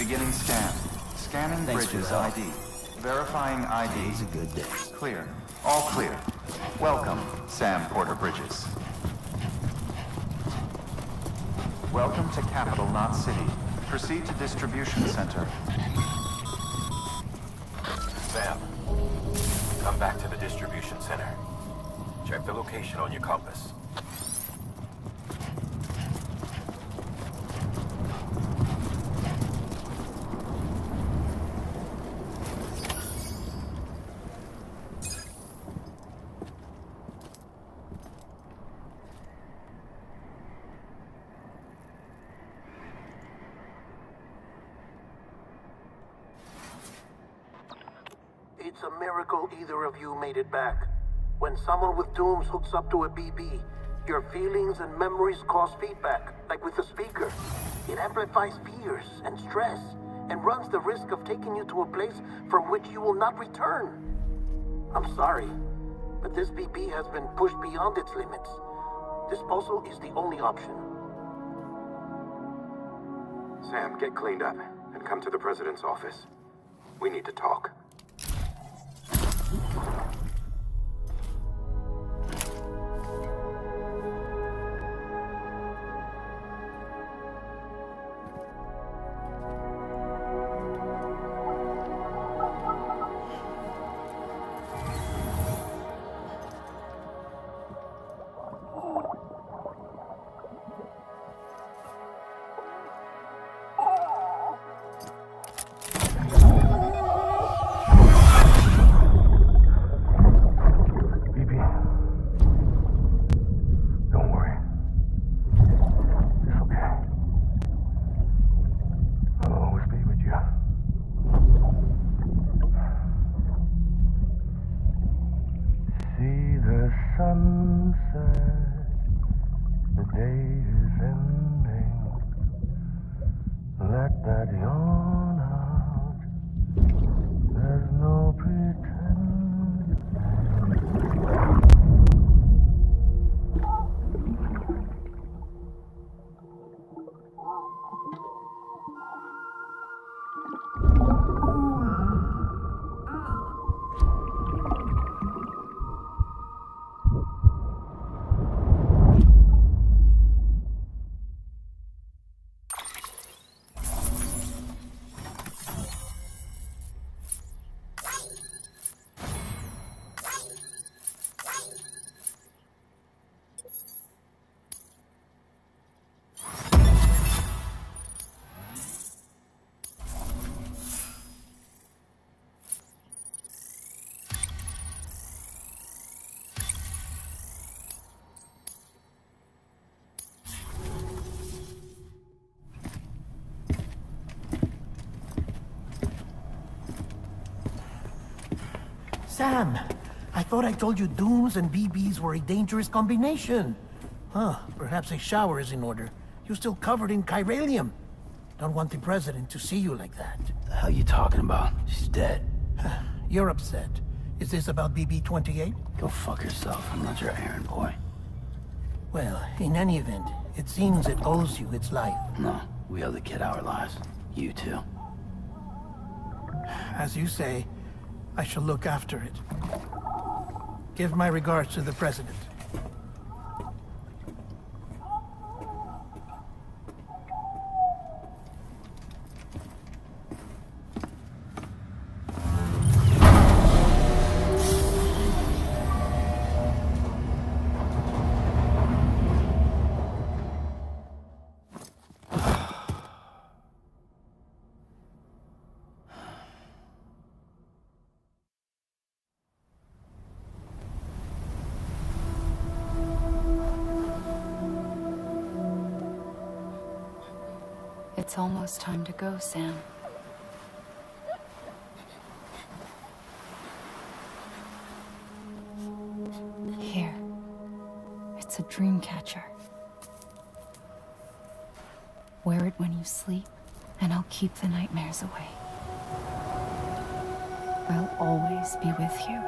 Beginning scan. Scanning Thanks for bridges your help. ID. Verifying ID. Today's a good day. Clear. All clear. Welcome, Sam Porter Bridges. Welcome to Capital Knot City. Proceed to Distribution Center. Sam, come back to the distribution center. Check the location on your compass. It's a miracle either of you made it back. When someone with dooms hooks up to a BB, your feelings and memories cause feedback, like with a speaker. It amplifies fears and stress, and runs the risk of taking you to a place from which you will not return. I'm sorry, but this BB has been pushed beyond its limits. Disposal is the only option. Sam, get cleaned up and come to the president's office. We need to talk. Sam, I thought I told you dooms and BBs were a dangerous combination. Huh, perhaps a shower is in order. You're still covered in chiralium. Don't want the president to see you like that. The hell you talking about? She's dead. You're upset. Is this about BB-28? Go fuck yourself. I'm not your errand boy. Well, in any event, it seems it owes you its life. No, we owe the kid our lives. You too. As you say, I shall look after it. Give my regards to the president. It's almost time to go, Sam. Here. It's a dream catcher. Wear it when you sleep, and I'll keep the nightmares away. I'll always be with you.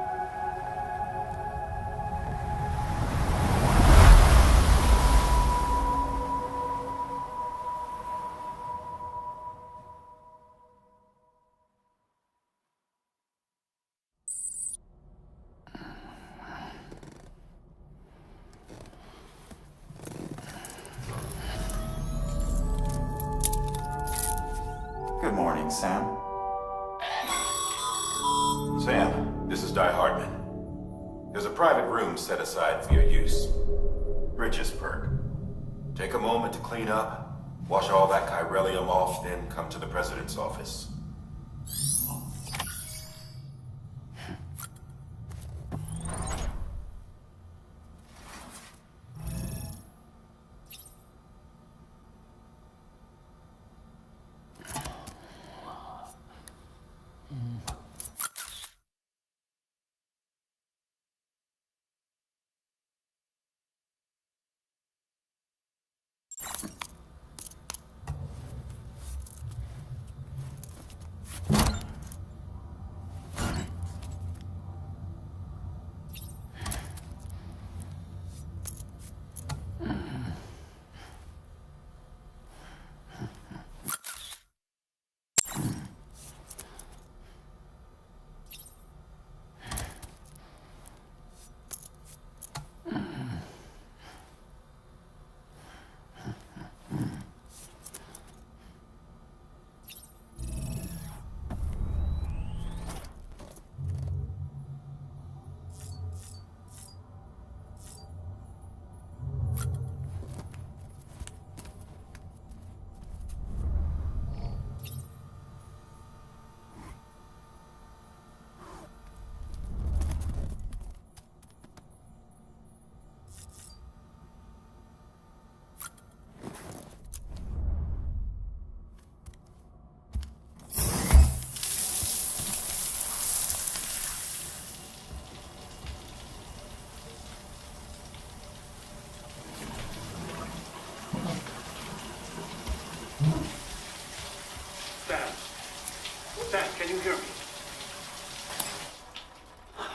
Good morning, Sam. Sam, this is Di Hartman. There's a private room set aside for your use. Bridges perk. Take a moment to clean up, wash all that chiralium off, then come to the president's office. Sam, can you hear me?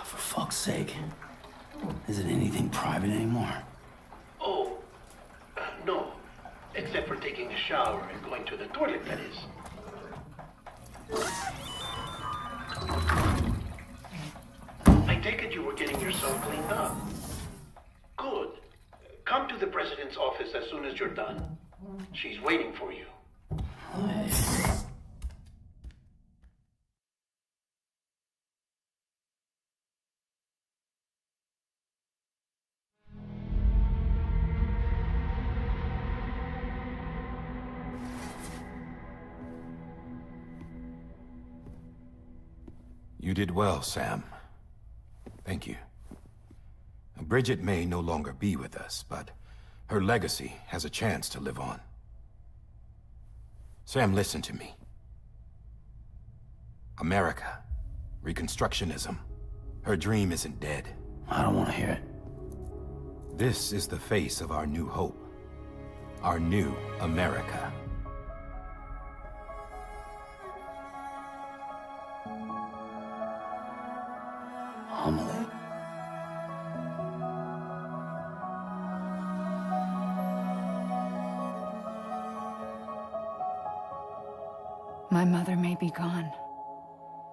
For fuck's sake. Isn't anything private anymore? Oh, no. Except for taking a shower and going to the toilet, that is. I take it you were getting yourself cleaned up. Good. Come to the president's office as soon as you're done. She's waiting for you. You did well, Sam. Thank you. Bridget may no longer be with us, but her legacy has a chance to live on. Sam, listen to me. America, Reconstructionism, her dream isn't dead. I don't want to hear it. This is the face of our new hope. Our new America. Amelie. My mother may be gone,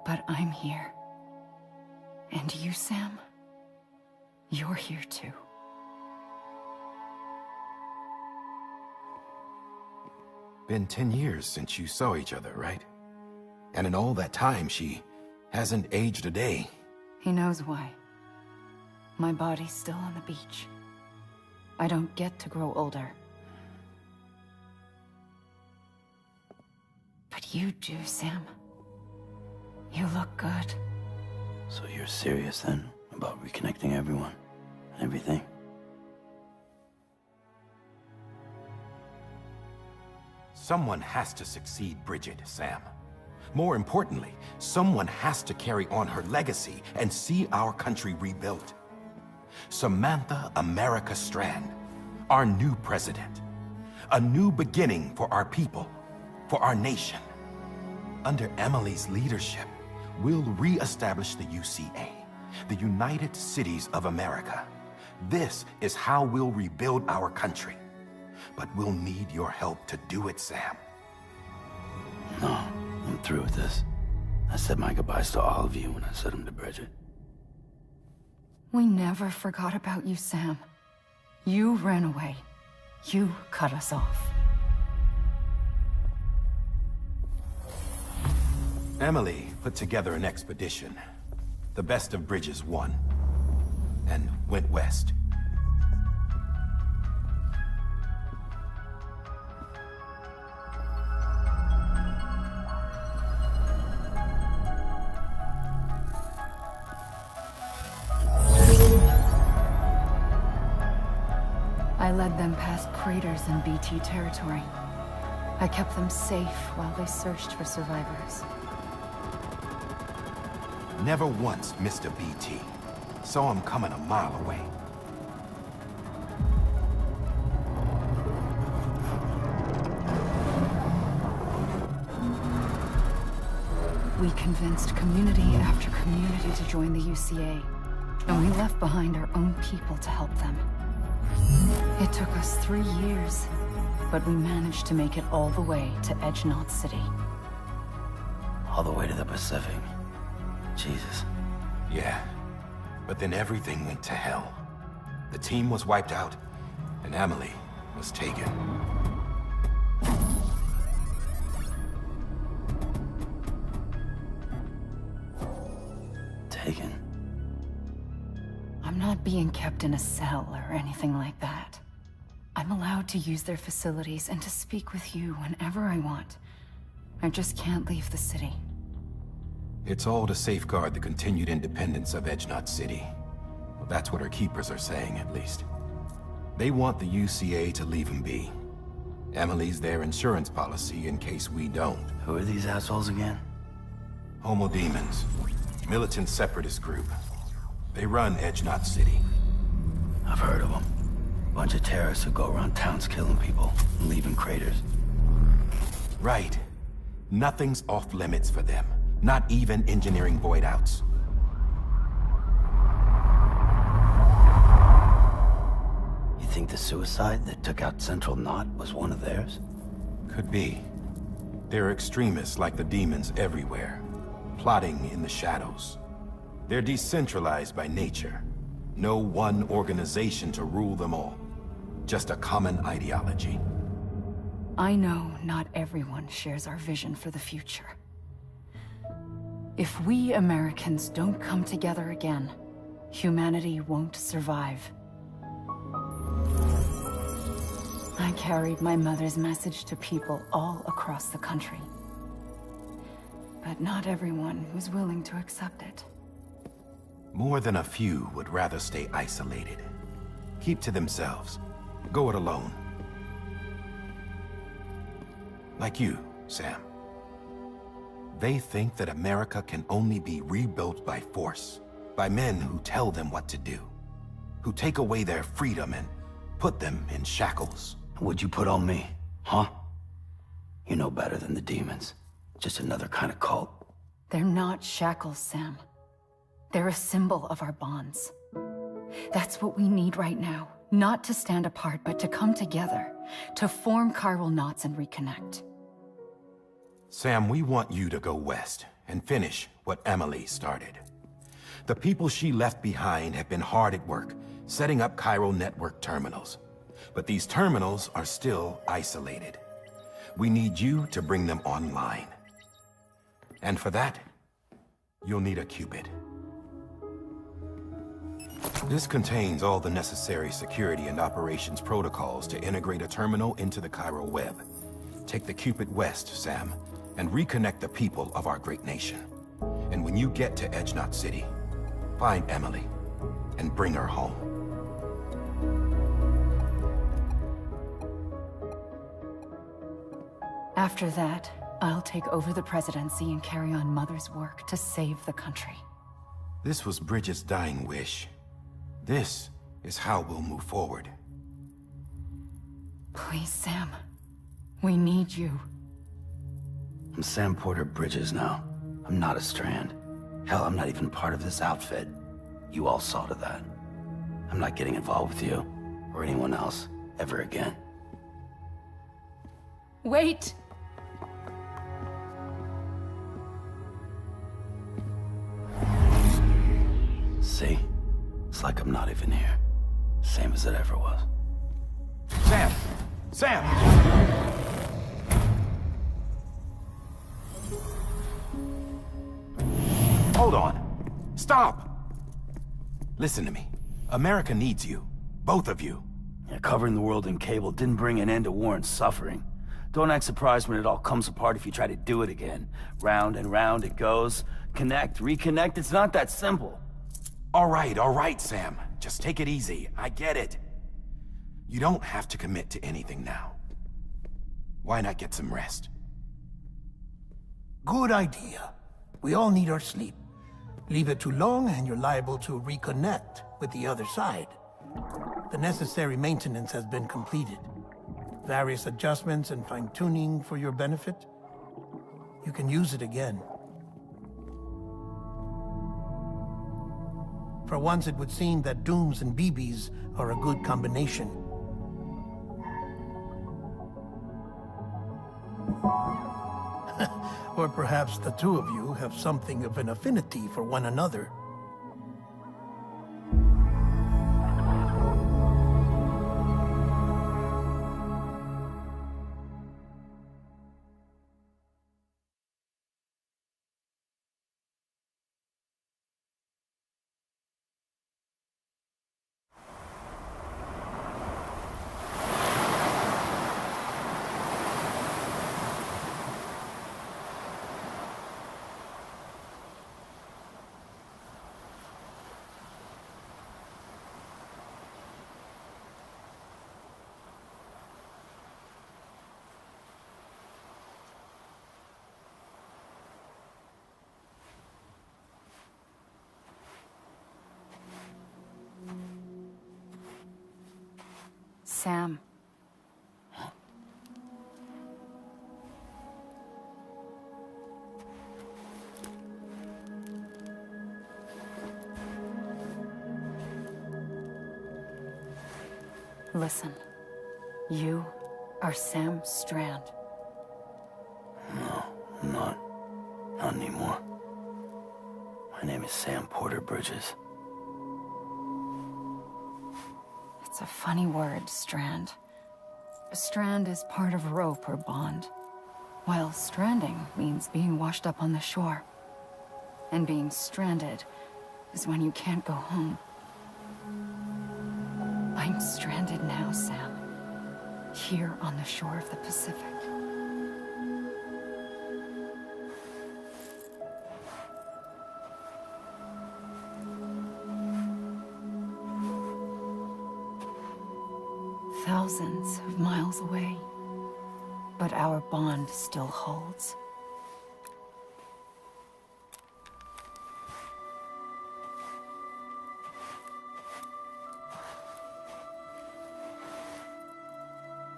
but I'm here. And you, Sam, you're here too. Been 10 years since you saw each other, right? And in all that time, she hasn't aged a day. He knows why. My body's still on the beach. I don't get to grow older. But you do, Sam. You look good. So you're serious then about reconnecting everyone and everything? Someone has to succeed Bridget, Sam. More importantly, someone has to carry on her legacy and see our country rebuilt. Samantha America Strand, our new president. A new beginning for our people, for our nation. Under Emily's leadership, we'll re-establish the UCA, the United Cities of America. This is how we'll rebuild our country. But we'll need your help to do it, Sam. No, I'm through with this. I said my goodbyes to all of you when I said them to Bridget. We never forgot about you, Sam. You ran away. You cut us off. Emily put together an expedition. The best of Bridges won. And went west. I led them past craters in BT territory. I kept them safe while they searched for survivors. Never once missed a BT. Saw him coming a mile away. We convinced community after community to join the UCA, and we left behind our own people to help them. It took us 3 years, but we managed to make it all the way to Edge Knot City. All the way to the Pacific. Jesus. Yeah. But then everything went to hell. The team was wiped out, and Emily was taken. Taken? I'm not being kept in a cell or anything like that. I'm allowed to use their facilities and to speak with you whenever I want. I just can't leave the city. It's all to safeguard the continued independence of Edge Knot City. Well, that's what our keepers are saying, at least. They want the UCA to leave them be. Emily's their insurance policy in case we don't. Who are these assholes again? Homo Demons. Militant separatist group. They run Edge Knot City. I've heard of them. Bunch of terrorists who go around towns killing people and leaving craters. Right. Nothing's off limits for them. Not even engineering void outs. You think the suicide that took out Central Knot was one of theirs? Could be. There are extremists like the demons everywhere, plotting in the shadows. They're decentralized by nature. No one organization to rule them all. Just a common ideology. I know not everyone shares our vision for the future. If we Americans don't come together again, humanity won't survive. I carried my mother's message to people all across the country. But not everyone was willing to accept it. More than a few would rather stay isolated. Keep to themselves. Go it alone. Like you, Sam. They think that America can only be rebuilt by force, by men who tell them what to do, who take away their freedom and put them in shackles. What'd you put on me, huh? You know better than the demons. Just another kind of cult. They're not shackles, Sam. They're a symbol of our bonds. That's what we need right now. Not to stand apart, but to come together, to form chiral knots and reconnect. Sam, we want you to go west and finish what Emily started. The people she left behind have been hard at work, setting up chiral network terminals. But these terminals are still isolated. We need you to bring them online. And for that, you'll need a Cupid. This contains all the necessary security and operations protocols to integrate a terminal into the chiral web. Take the Cupid west, Sam, and reconnect the people of our great nation. And when you get to Edge Knot City, find Emily and bring her home. After that, I'll take over the presidency and carry on Mother's work to save the country. This was Bridget's dying wish. This is how we'll move forward. Please, Sam. We need you. I'm Sam Porter Bridges now. I'm not a Strand. Hell, I'm not even part of this outfit. You all saw to that. I'm not getting involved with you, or anyone else, ever again. Wait! See? It's like I'm not even here. Same as it ever was. Sam! Sam! Hold on. Stop! Listen to me. America needs you. Both of you. Yeah, covering the world in cable didn't bring an end to war and suffering. Don't act surprised when it all comes apart if you try to do it again. Round and round it goes. Connect, reconnect, it's not that simple. All right, Sam. Just take it easy. I get it. You don't have to commit to anything now. Why not get some rest? Good idea. We all need our sleep. Leave it too long and you're liable to reconnect with the other side. The necessary maintenance has been completed. Various adjustments and fine-tuning for your benefit. You can use it again. For once, it would seem that Dooms and BBs are a good combination. Or perhaps the two of you have something of an affinity for one another. Sam. Listen. You are Sam Strand. No, I'm not. Not anymore. My name is Sam Porter Bridges. It's a funny word, strand. A strand is part of rope or bond, while stranding means being washed up on the shore. And being stranded is when you can't go home. I'm stranded now, Sam. Here on the shore of the Pacific. Thousands of miles away, but our bond still holds.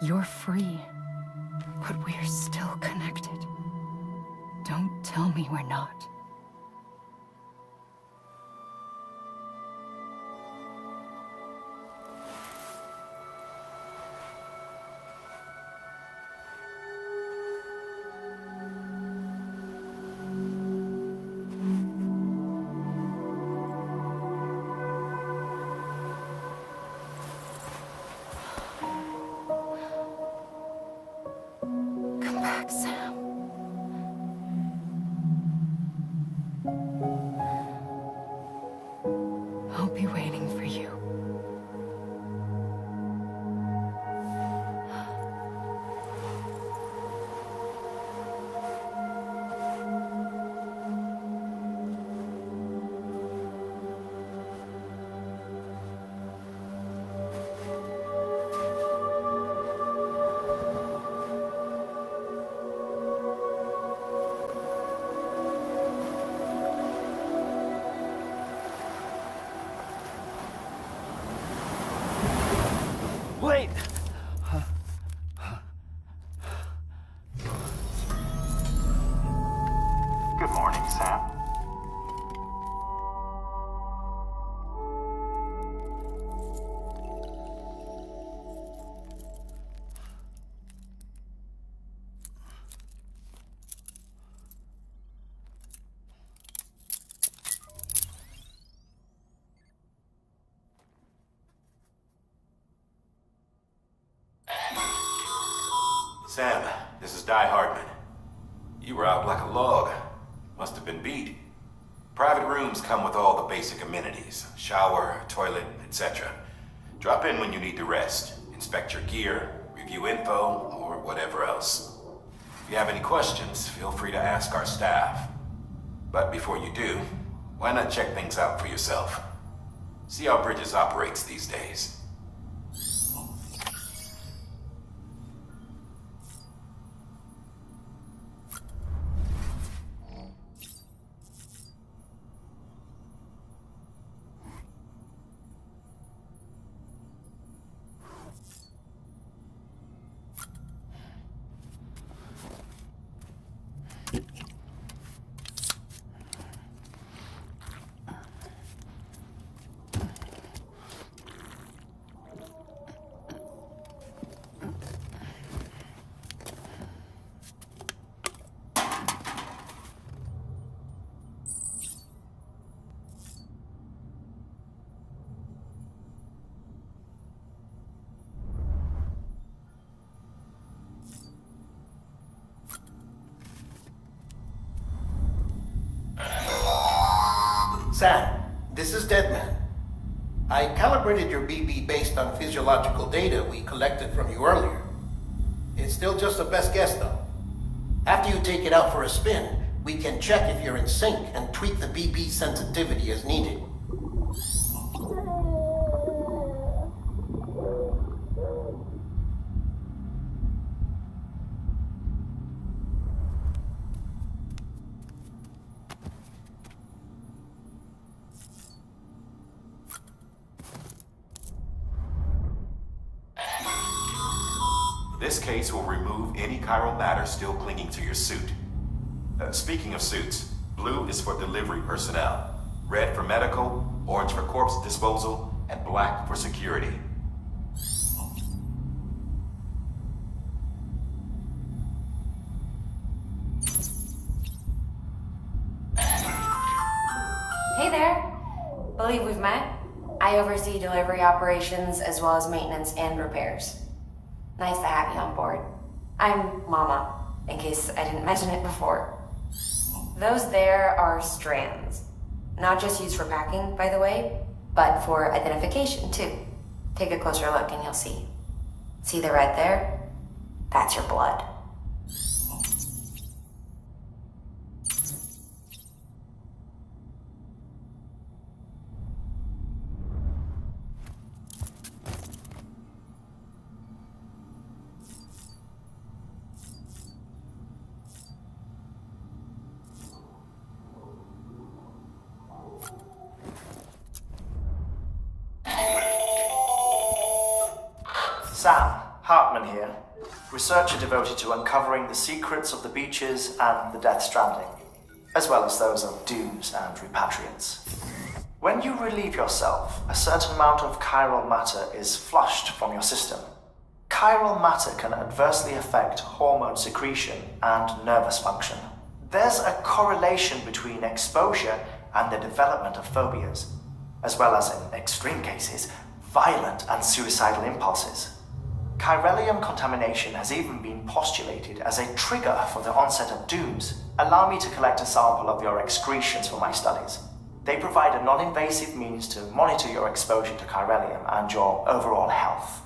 You're free, but we're still connected. Don't tell me we're not. Come back, Sam. I'll be waiting for you. Wait! Good morning, Sam. Sam, this is Die Hardman. You were out like a log. Must have been beat. Private rooms come with all the basic amenities. Shower, toilet, etc. Drop in when you need to rest. Inspect your gear, review info, or whatever else. If you have any questions, feel free to ask our staff. But before you do, why not check things out for yourself? See how Bridges operates these days. Sam, this is Deadman. I calibrated your BB based on physiological data we collected from you earlier. It's still just a best guess, though. After you take it out for a spin, we can check if you're in sync and tweak the BB sensitivity as needed. This case will remove any chiral matter still clinging to your suit. Speaking of suits, blue is for delivery personnel, red for medical, orange for corpse disposal, and black for security. Hey there. Believe we've met. I oversee delivery operations as well as maintenance and repairs. Nice to have you on board. I'm Mama, in case I didn't mention it before. Those there are strands. Not just used for packing, by the way, but for identification too. Take a closer look and you'll see. See the red there? That's your blood. Sam, Hartman here, researcher devoted to uncovering the secrets of the beaches and the Death Stranding, as well as those of dooms and repatriates. When you relieve yourself, a certain amount of chiral matter is flushed from your system. Chiral matter can adversely affect hormone secretion and nervous function. There's a correlation between exposure and the development of phobias, as well as, in extreme cases, violent and suicidal impulses. Chiralium contamination has even been postulated as a trigger for the onset of dooms. Allow me to collect a sample of your excretions for my studies. They provide a non-invasive means to monitor your exposure to chiralium and your overall health.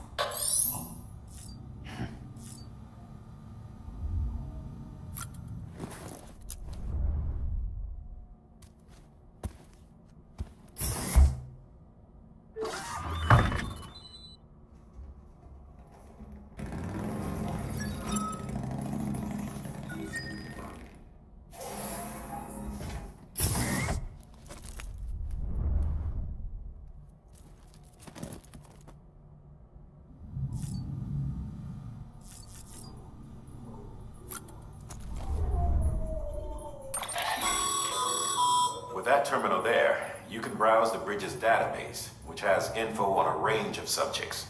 With that terminal there, you can browse the Bridges database, which has info on a range of subjects.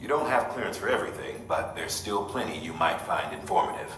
You don't have clearance for everything, but there's still plenty you might find informative.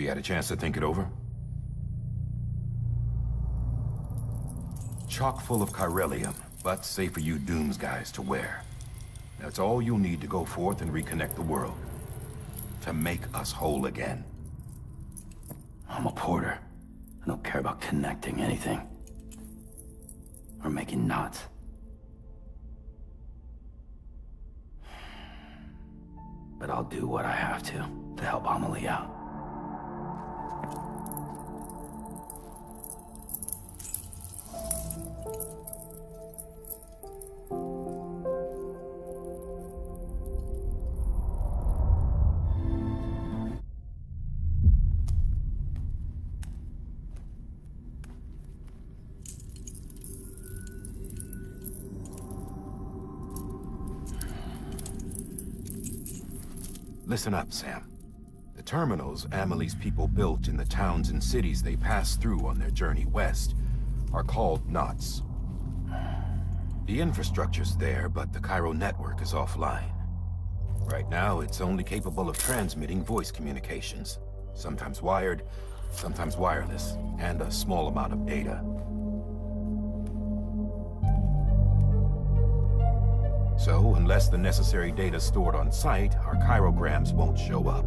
you had a chance to think it over? Chock full of chiralium, but safe for you Dooms guys to wear. That's all you'll need to go forth and reconnect the world. To make us whole again. I'm a porter. I don't care about connecting anything. Or making knots. But I'll do what I have to help Amelie out. Listen up, Sam. The terminals Amelie's people built in the towns and cities they passed through on their journey west are called knots. The infrastructure's there, but the Cairo network is offline. Right now, it's only capable of transmitting voice communications, sometimes wired, sometimes wireless, and a small amount of data. So, unless the necessary data stored on site, our chirograms won't show up.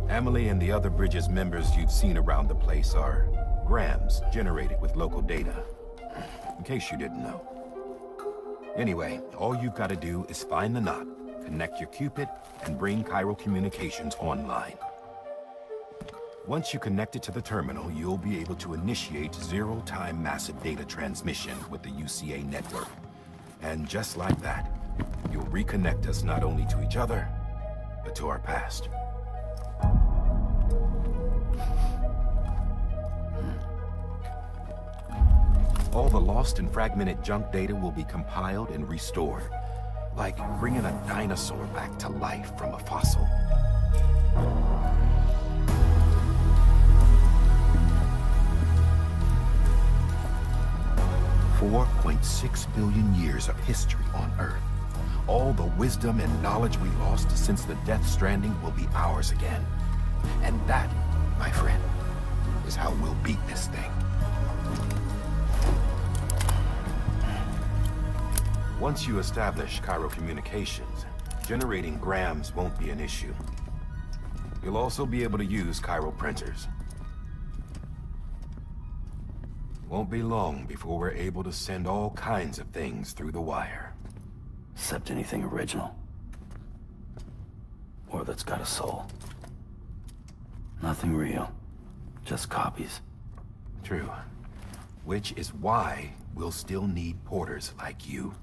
Amelie and the other Bridges members you've seen around the place are grams generated with local data. In case you didn't know. Anyway, all you've got to do is find the knot, connect your Cupid, and bring Cairo communications online. Once you connect it to the terminal, you'll be able to initiate zero-time massive data transmission with the UCA network. And just like that, you'll reconnect us not only to each other, but to our past. All the lost and fragmented junk data will be compiled and restored, like bringing a dinosaur back to life from a fossil. $4.6 billion years of history on Earth. All the wisdom and knowledge we lost since the Death Stranding will be ours again. And that, my friend, is how we'll beat this thing. Once you establish Cairo communications, generating grams won't be an issue. You'll also be able to use Cairo printers. Won't be long before we're able to send all kinds of things through the wire. Except anything original. Or that's got a soul. Nothing real. Just copies. True. Which is why we'll still need porters like you.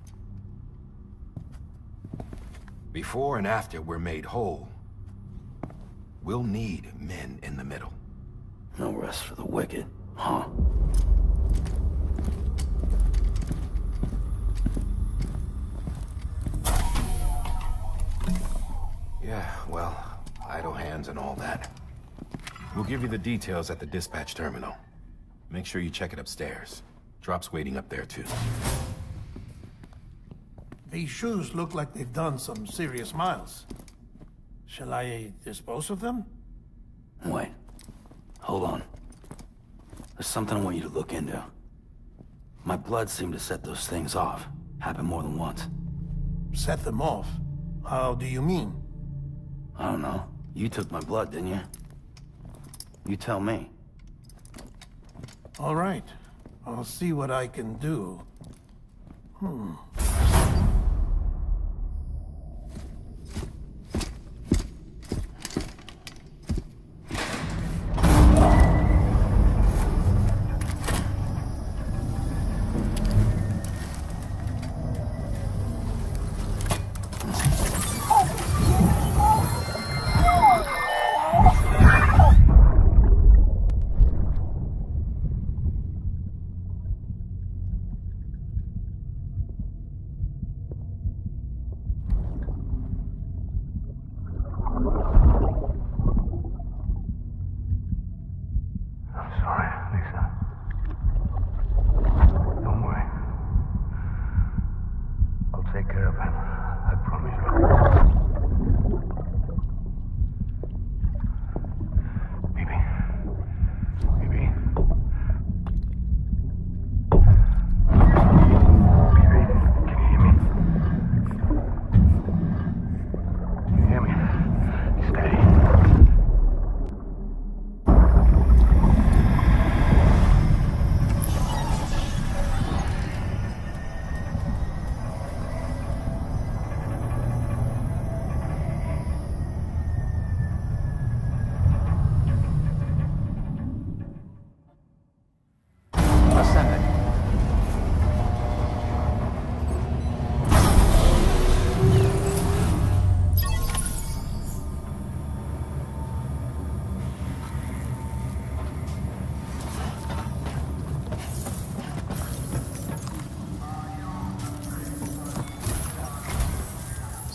Before and after we're made whole, we'll need men in the middle. No rest for the wicked, huh? Yeah, well, idle hands and all that. We'll give you the details at the dispatch terminal. Make sure you check it upstairs. Drop's waiting up there, too. These shoes look like they've done some serious miles. Shall I dispose of them? Wait. Hold on. There's something I want you to look into. My blood seemed to set those things off. Happened more than once. Set them off? How do you mean? I don't know. You took my blood, didn't you? You tell me. All right. I'll see what I can do.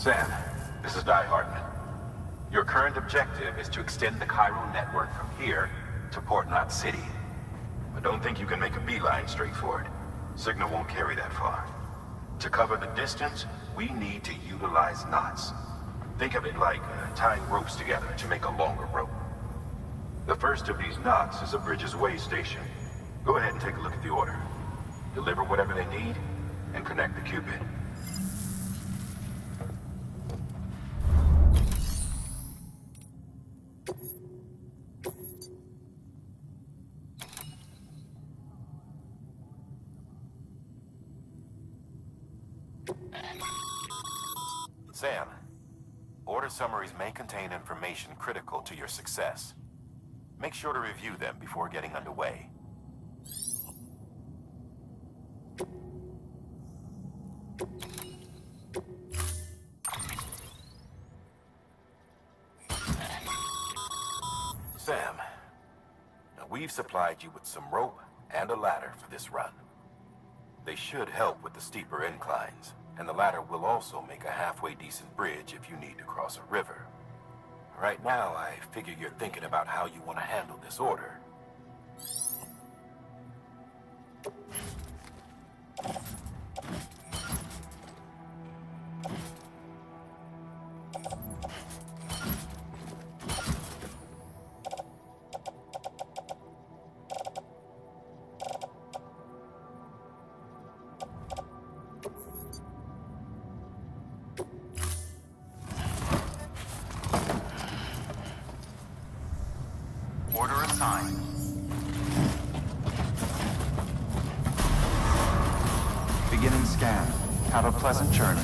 Sam, this is Di Hartman. Your current objective is to extend the Cairo network from here to Port Knot City. But don't think you can make a beeline straight for it. Signal won't carry that far. To cover the distance, we need to utilize knots. Think of it like tying ropes together to make a longer rope. The first of these knots is a Bridges Way station. Go ahead and take a look at the order. Deliver whatever they need, and connect the Cupid. Sam, order summaries may contain information critical to your success. Make sure to review them before getting underway. Sam, now we've supplied you with some rope and a ladder for this run. They should help with the steeper inclines, and the ladder will also make a halfway decent bridge if you need to cross a river. Right now, I figure you're thinking about how you want to handle this order. Order assigned. Beginning scan. Have a pleasant journey.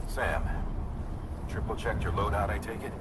Sam, triple checked your loadout, I take it?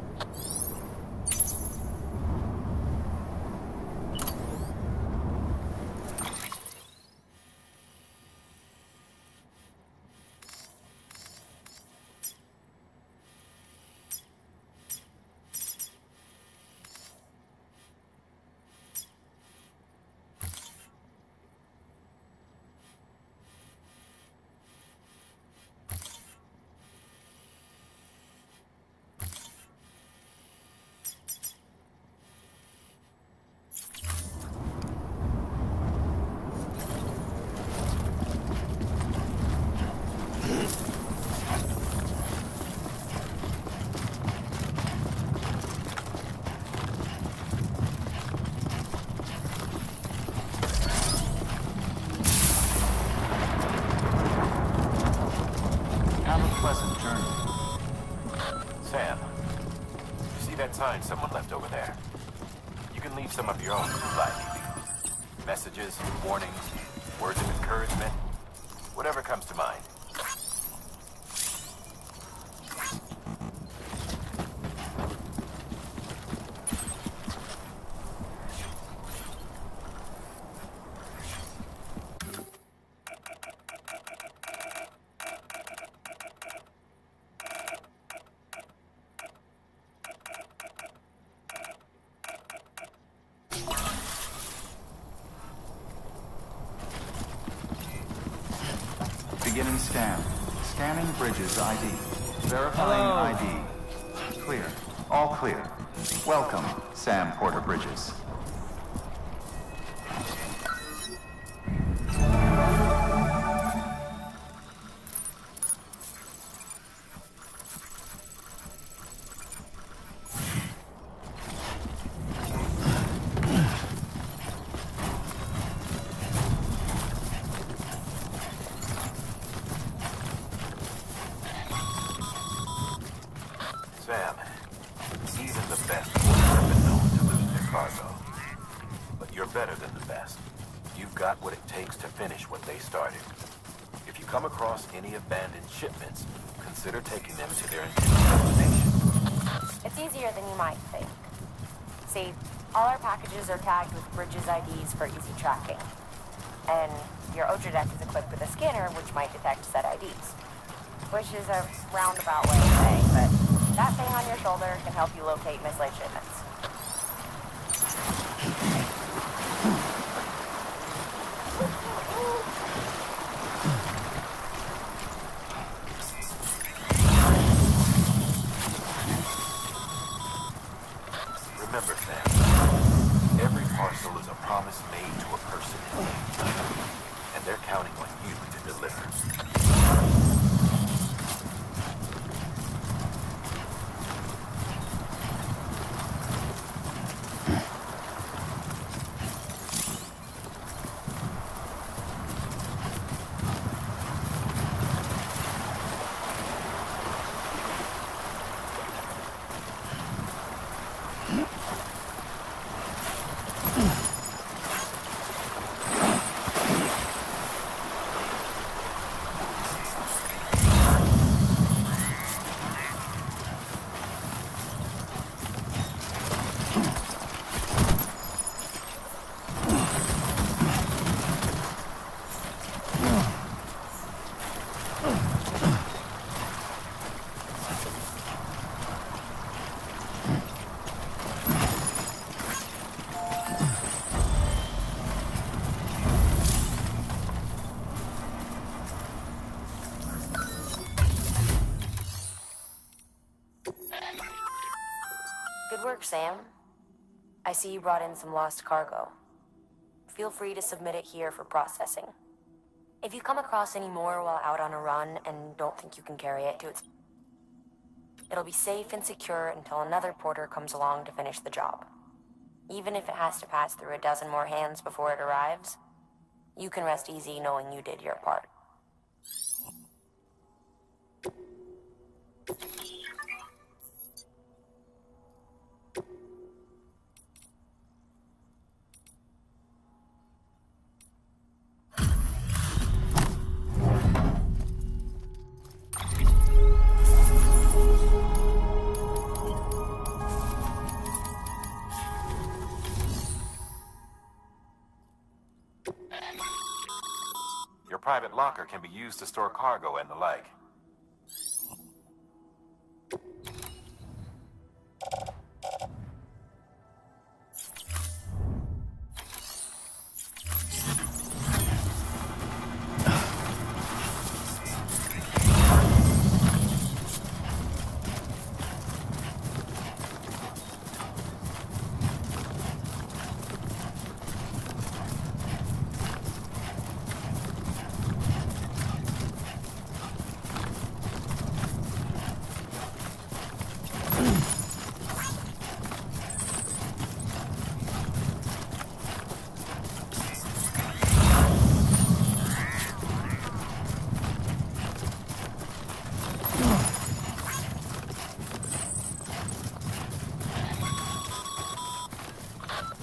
Sign someone left over there. You can leave some of your own if you'd like. Messages, warnings, words of encouragement, whatever comes to mind. Beginning scan. Scanning Bridges ID. Verifying ID. Clear. All clear. Welcome, Sam Porter Bridges. Sam, even the best have been known to lose their cargo. But you're better than the best. You've got what it takes to finish what they started. If you come across any abandoned shipments, consider taking them to their intended destination. It's easier than you might think. See, all our packages are tagged with Bridges IDs for easy tracking. And your Ultra deck is equipped with a scanner which might detect said IDs. Which is a roundabout way of saying, but that thing on your shoulder can help you locate mislaid shipments. Good work, Sam. I see you brought in some lost cargo. Feel free to submit it here for processing. If you come across any more while out on a run and don't think you can carry it to its... It'll be safe and secure until another porter comes along to finish the job. Even if it has to pass through a dozen more hands before it arrives, you can rest easy knowing you did your part. Your private locker can be used to store cargo and the like.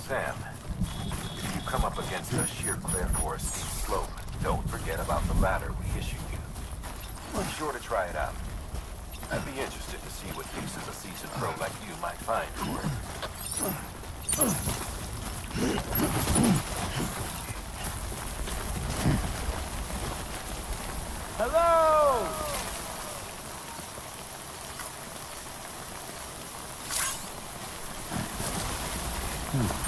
Sam, if you come up against a sheer clear forest slope, don't forget about the ladder we issued you. Be sure to try it out. I'd be interested to see what uses a seasoned pro like you might find for it. Hello! Hmm.